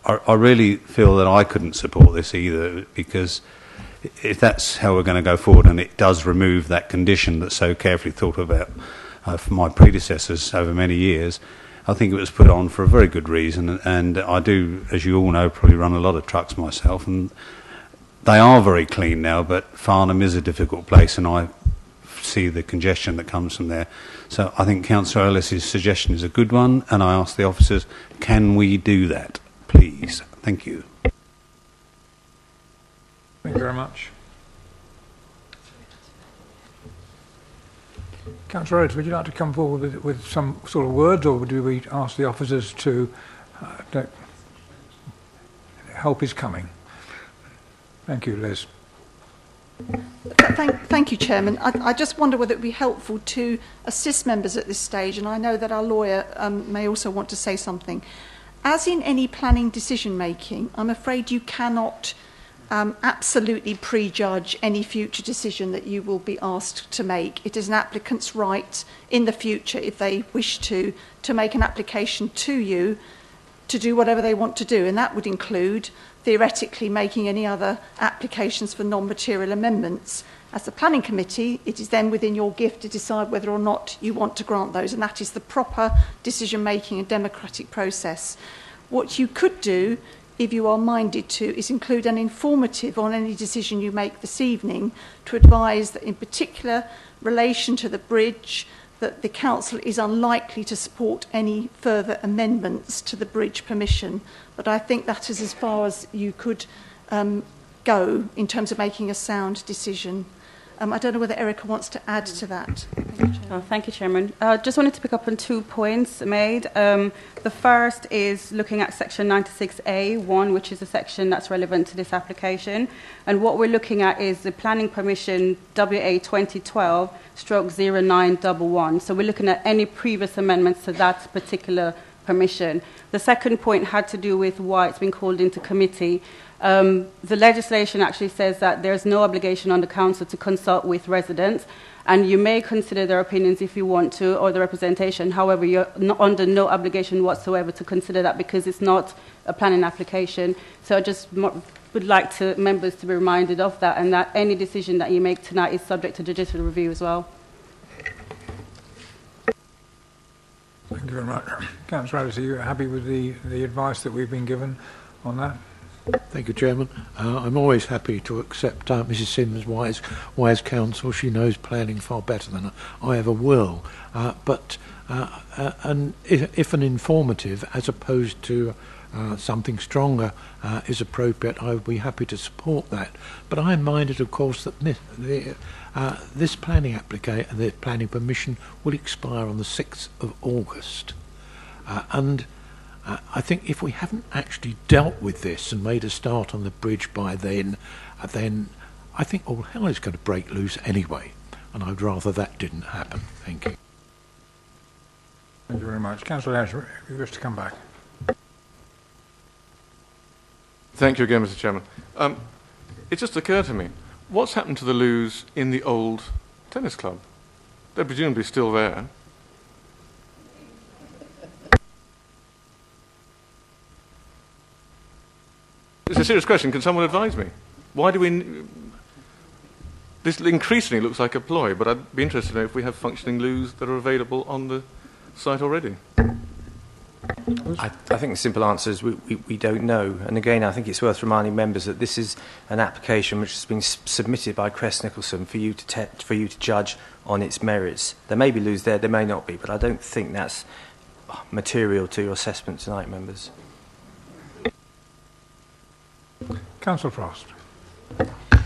I really feel that I couldn't support this either, because if that's how we're going to go forward and it does remove that condition that's so carefully thought about for my predecessors over many years, I think it was put on for a very good reason. And I do, as you all know, probably run a lot of trucks myself, and they are very clean now, but Farnham is a difficult place, and I see the congestion that comes from there. So I think Councillor Ellis's suggestion is a good one, and I ask the officers, can we do that? Please. Thank you. Thank you very much. Councillor Rhodes, would you like to come forward with some sort of words, or do we ask the officers to help is coming? Thank you, Liz. Thank you, Chairman. I just wonder whether it would be helpful to assist members at this stage, and I know that our lawyer may also want to say something. As in any planning decision-making, I'm afraid you cannot absolutely prejudge any future decision that you will be asked to make. It is an applicant's right in the future, if they wish to make an application to you to do whatever they want to do, and that would include theoretically making any other applications for non-material amendments. As the planning committee, it is then within your gift to decide whether or not you want to grant those, and that is the proper decision-making and democratic process. What you could do, if you are minded to, is include an informative on any decision you make this evening to advise that in particular relation to the bridge, that the council is unlikely to support any further amendments to the bridge permission. But I think that is as far as you could go in terms of making a sound decision. I don't know whether Erica wants to add to that. Thank you, Chairman. Just wanted to pick up on 2 points made. The first is looking at section 96A1, which is a section that's relevant to this application. And what we're looking at is the planning permission WA 2012/0911. So we're looking at any previous amendments to that particular permission. The second point had to do with why it's been called into committee. The legislation actually says that there's no obligation on the council to consult with residents, and you may consider their opinions if you want to, or the representation. However, you're not under no obligation whatsoever to consider that, because it's not a planning application. So I just would like members to be reminded of that, and that any decision that you make tonight is subject to judicial review as well. Thank you Thank you very much. Councillor Addis, are you happy with the advice that we've been given on that? Thank you, Chairman. I'm always happy to accept Mrs Sims' wise counsel. She knows planning far better than I ever will. But if an informative, as opposed to something stronger, is appropriate, I would be happy to support that. But I am minded, of course, that this planning application, the planning permission, will expire on the 6th of August. And I think if we haven't actually dealt with this and made a start on the bridge by then I think all hell is going to break loose anyway. And I'd rather that didn't happen. Thank you. Thank you very much. Councillor Addis, if you wish to come back. Thank you again, Mr. Chairman. It just occurred to me, what's happened to the loos in the old tennis club? They're presumably still there. It's a serious question. Can someone advise me? Why do we... This increasingly looks like a ploy, but I'd be interested to know if we have functioning loos that are available on the site already. I think the simple answer is we don't know. And again, I think it's worth reminding members that this is an application which has been submitted by Crest Nicholson for you to judge on its merits. There may be loos there, there may not be, but I don't think that's material to your assessment tonight, members. Councillor Frost.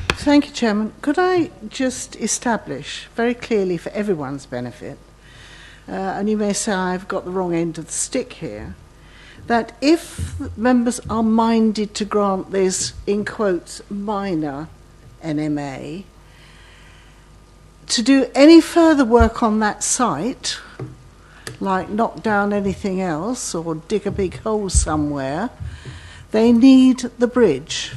Thank you, Chairman. Could I just establish very clearly for everyone's benefit, and you may say I've got the wrong end of the stick here, that if members are minded to grant this, in quotes, minor NMA, to do any further work on that site, like knock down anything else or dig a big hole somewhere, they need the bridge.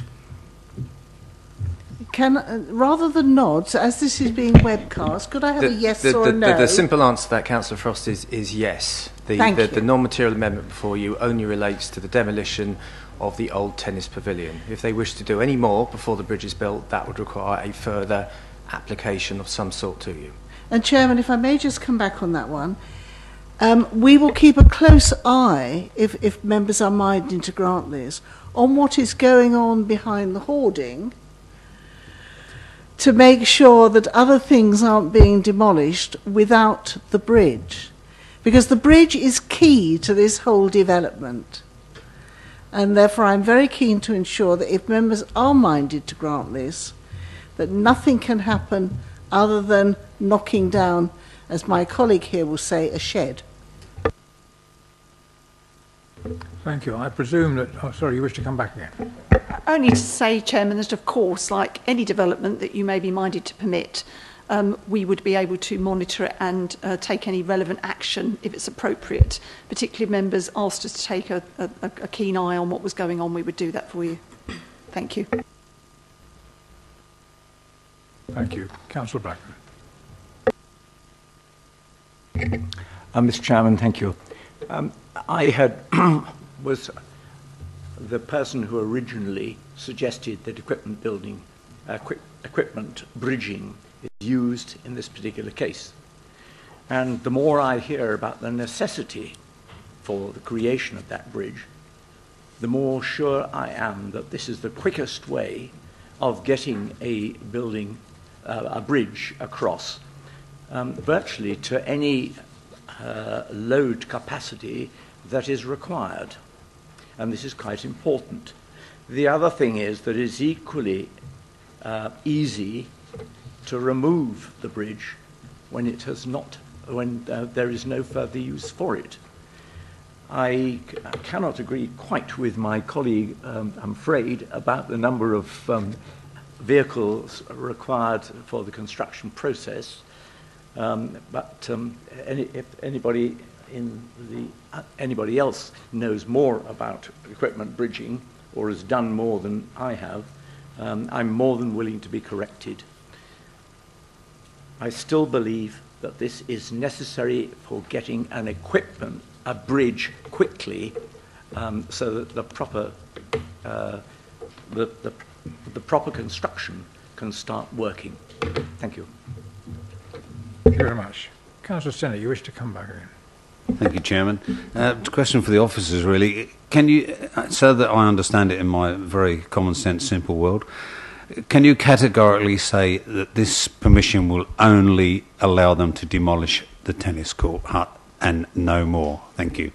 Rather than nods, as this is being webcast, could I have a yes or a no? The simple answer to that, Councillor Frost, is yes. The non-material amendment before you only relates to the demolition of the old tennis pavilion. If they wish to do any more before the bridge is built, that would require a further application of some sort to you. And Chairman, if I may just come back on that one, we will keep a close eye, if members are minded to grant this, on what is going on behind the hoarding, to make sure that other things aren't being demolished without the bridge. Because the bridge is key to this whole development. And therefore I'm very keen to ensure that if members are minded to grant this, that nothing can happen other than knocking down, as my colleague here will say, a shed. Thank you. I presume that... Oh, sorry, you wish to come back again? Only to say, Chairman, that of course, like any development that you may be minded to permit, we would be able to monitor it and take any relevant action if it's appropriate. Particularly if members asked us to take a keen eye on what was going on, we would do that for you. Thank you. Thank you. Councillor Blackman. Mr. Chairman, thank you. I was the person who originally suggested that equipment bridging is used in this particular case. And the more I hear about the necessity for the creation of that bridge, the more sure I am that this is the quickest way of getting a bridge across virtually to any load capacity that is required. And this is quite important. The other thing is that it's equally easy to remove the bridge when it has not, there is no further use for it. I cannot agree quite with my colleague, I'm afraid, about the number of vehicles required for the construction process. But if anybody else knows more about equipment bridging or has done more than I have, I'm more than willing to be corrected. I still believe that this is necessary for getting a bridge quickly, so that the proper construction can start working. Thank you. Thank you very much. Councillor Sennett, you wish to come back again? Thank you, Chairman. Question for the officers, really. Can you, so that I understand it in my very common sense, simple world, can you categorically say that this permission will only allow them to demolish the tennis court hut and no more? Thank you.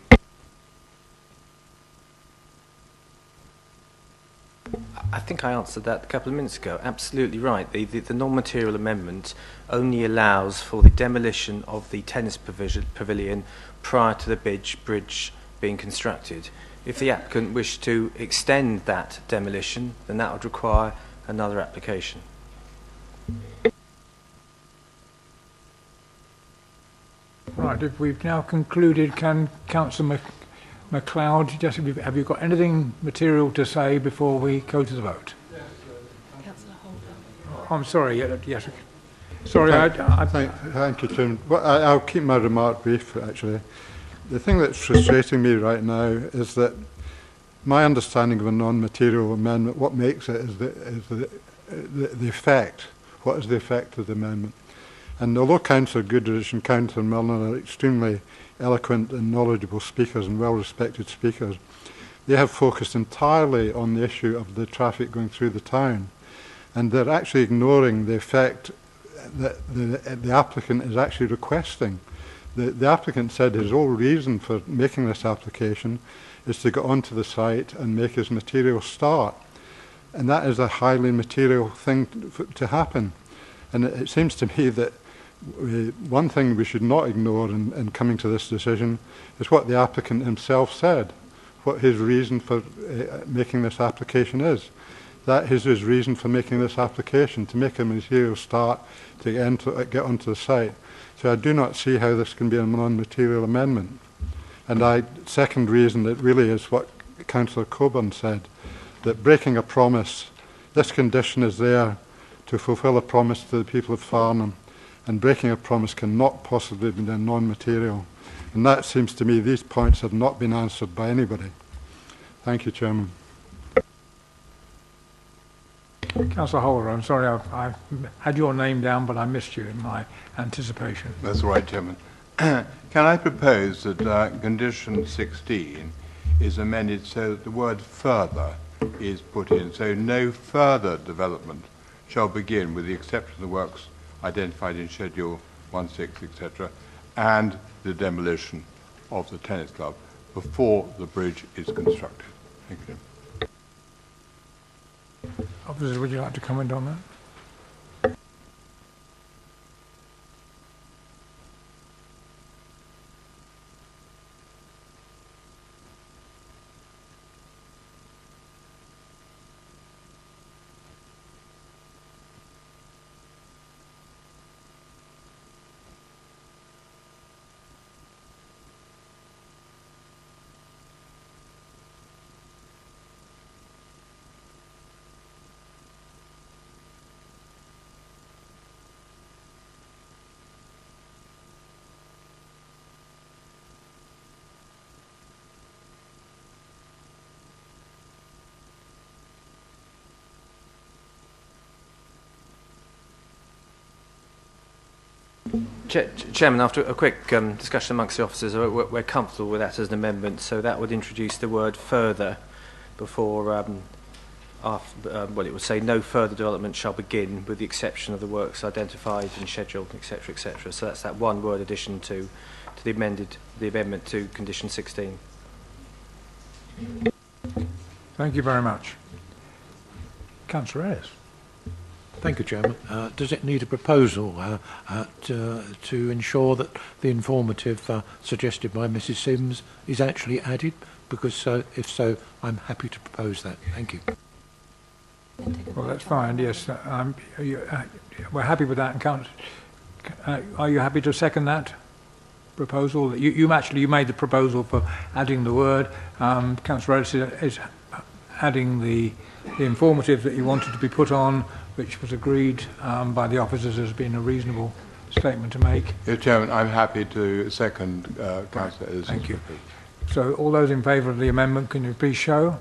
I think I answered that a couple of minutes ago. Absolutely right. The non-material amendment only allows for the demolition of the tennis pavilion prior to the bridge being constructed. If the applicant wished to extend that demolition, then that would require another application. Right, if we've now concluded, can Councillor MacLeod, just have you got anything material to say before we go to the vote? Yes, Councillor Holder. Oh, I'm sorry, yes. Sorry, Thank you, Chairman. Well, I'll keep my remark brief, actually. The thing that's frustrating me right now is that my understanding of a non-material amendment, what makes it is the effect. What is the effect of the amendment? And although Councillor Goodrich and Councillor Milner are extremely eloquent and knowledgeable speakers and well-respected speakers, they have focused entirely on the issue of the traffic going through the town. And they're actually ignoring the effect that the applicant is actually requesting. The applicant said his whole reason for making this application is to get onto the site and make his material start. And that is a highly material thing to happen. And it seems to me that one thing we should not ignore in coming to this decision is what the applicant himself said, what his reason for making this application is. That is his reason for making this application, to make a material start, to get onto the site. So I do not see how this can be a non-material amendment. And second reason, it really is what Councillor Coburn said, that breaking a promise, this condition is there to fulfil a promise to the people of Farnham, and breaking a promise cannot possibly be non-material. And that seems to me these points have not been answered by anybody. Thank you, Chairman. Councillor Holder, I'm sorry, I had your name down, but I missed you in my anticipation. That's all right, Chairman. Can I propose that condition 16 is amended so that the word further is put in, so no further development shall begin with the exception of the works identified in Schedule 1.6, etc., and the demolition of the tennis club before the bridge is constructed. Thank you. Officers, would you like to comment on that? Chairman, after a quick discussion amongst the officers, we're comfortable with that as an amendment, so that would introduce the word further before, well, it would say no further development shall begin with the exception of the works identified and scheduled, etc., etc. So that's that one word addition to the amendment to condition 16. Thank you very much. Councillor Ellis. Thank you, Chairman. Does it need a proposal to ensure that the informative suggested by Mrs Sims is actually added? Because if so, I'm happy to propose that. Thank you. Well, that's fine, yes. We're happy with that. And are you happy to second that proposal? You made the proposal for adding the word. Councillor Ellis is adding the informative that you wanted to be put on, which was agreed by the officers as being a reasonable statement to make. Yes, Chairman, I'm happy to second Councillor Ellis'. Thank you. So all those in favour of the amendment, can you please show? 1,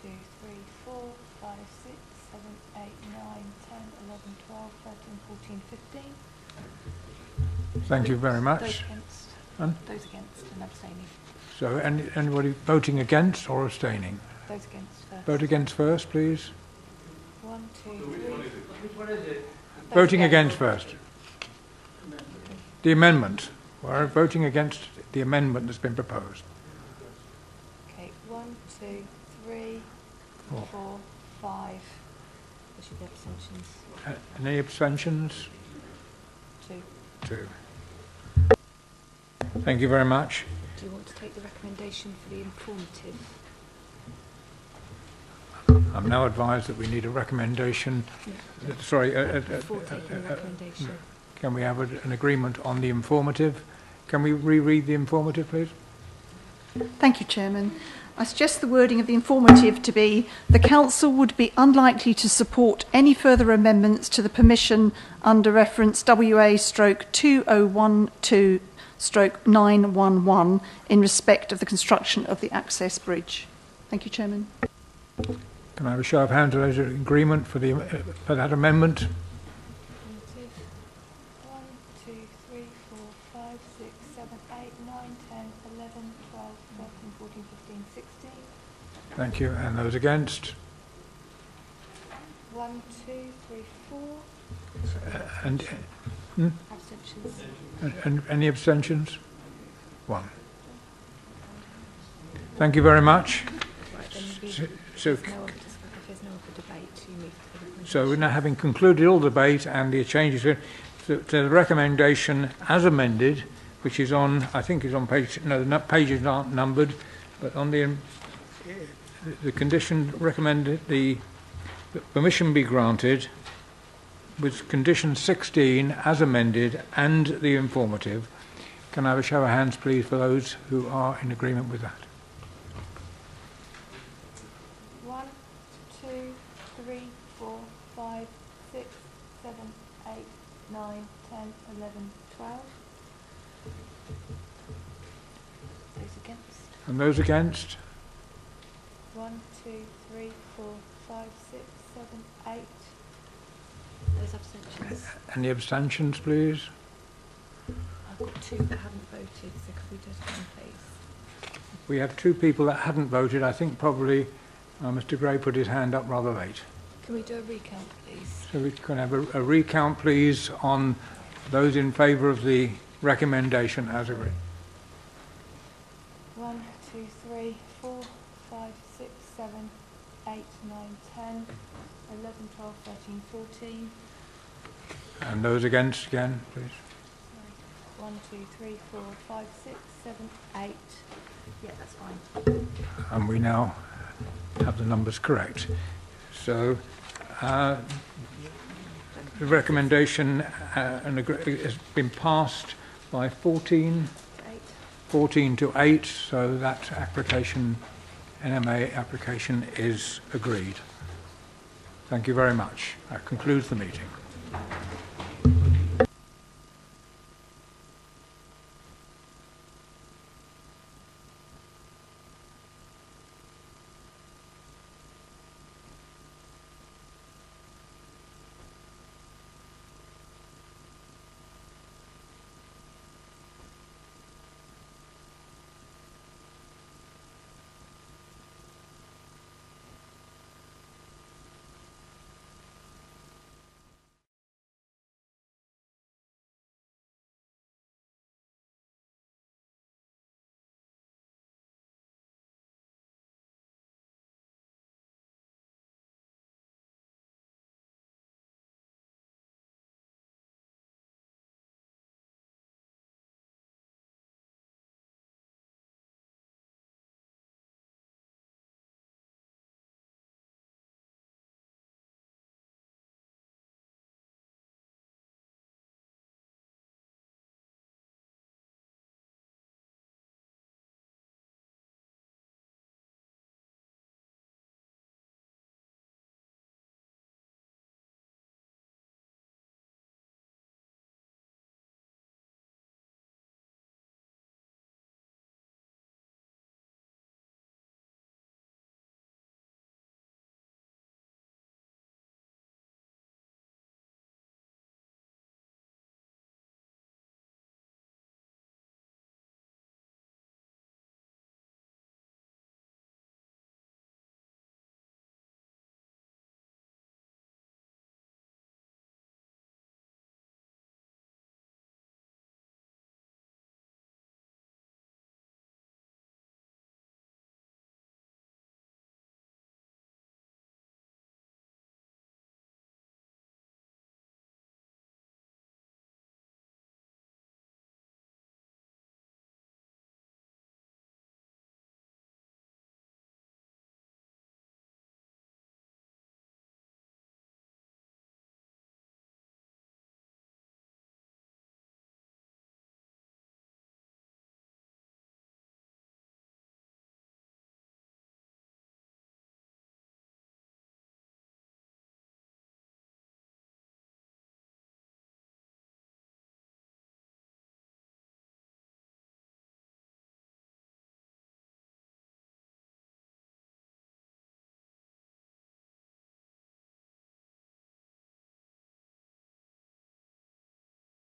2, 3, 4, 5, 6, 7, 8, 9, 10, 11, 12, 13, 14, 15. Thank you very much. Those against. Those against and abstaining. So anybody voting against or abstaining? Those against first. Vote against first, please. 1, 2, 3. Which one is it? Voting against first. The amendment. We're voting against the amendment that's been proposed. Okay, 1, 2, 3, 4, 5. There should be abstentions. Any abstentions? 2. 2. Thank you very much. Do you want to take the recommendation for the informative? I'm now advised that we need a recommendation. Sorry. Before taking the recommendation. Can we have an agreement on the informative? Can we reread the informative, please? Thank you, Chairman. I suggest the wording of the informative to be: the Council would be unlikely to support any further amendments to the permission under reference WA/2012/911 in respect of the construction of the access bridge. Thank you, Chairman. Can I have a show of hands of those in agreement for that amendment? 1, 2, 3, 4, 5, 6, 7, 8, 9, 10, 11, 12, 13, 14, 15, 16. Thank you. And those against? 1, 2, 3, 4. Abstentions. And any abstentions? 1. Thank you very much. So we're now, having concluded all debate and the changes to the recommendation as amended, which is on, I think is on page, no, the pages aren't numbered, but on the condition recommended, the permission be granted with condition 16 as amended and the informative. Can I have a show of hands, please, for those who are in agreement with that? 1, 2, 3, 4, 5, 6, 7, 8, 9, 10, 11, 12. Those against? And those against? 1, 2, 3, 4, 5, 6, 7, 8. Those abstentions. Any abstentions, please? I've got 2 that haven't voted, so could we just one, please? We have 2 people that hadn't voted. I think probably Mr. Gray put his hand up rather late. Can we do a recount, please? So we can have a recount, please, on those in favour of the recommendation as agreed. 1, 2, 3, 4, 5, 6, 7, 8, 9, 10, 11, 12, 13, 14. And those against again, please. 1, 2, 3, 4, 5, 6, 7, 8. Yeah, that's fine. And we now have the numbers correct. So the recommendation has been passed by 14 to 8, so that application, NMA application, is agreed. Thank you very much. That concludes the meeting.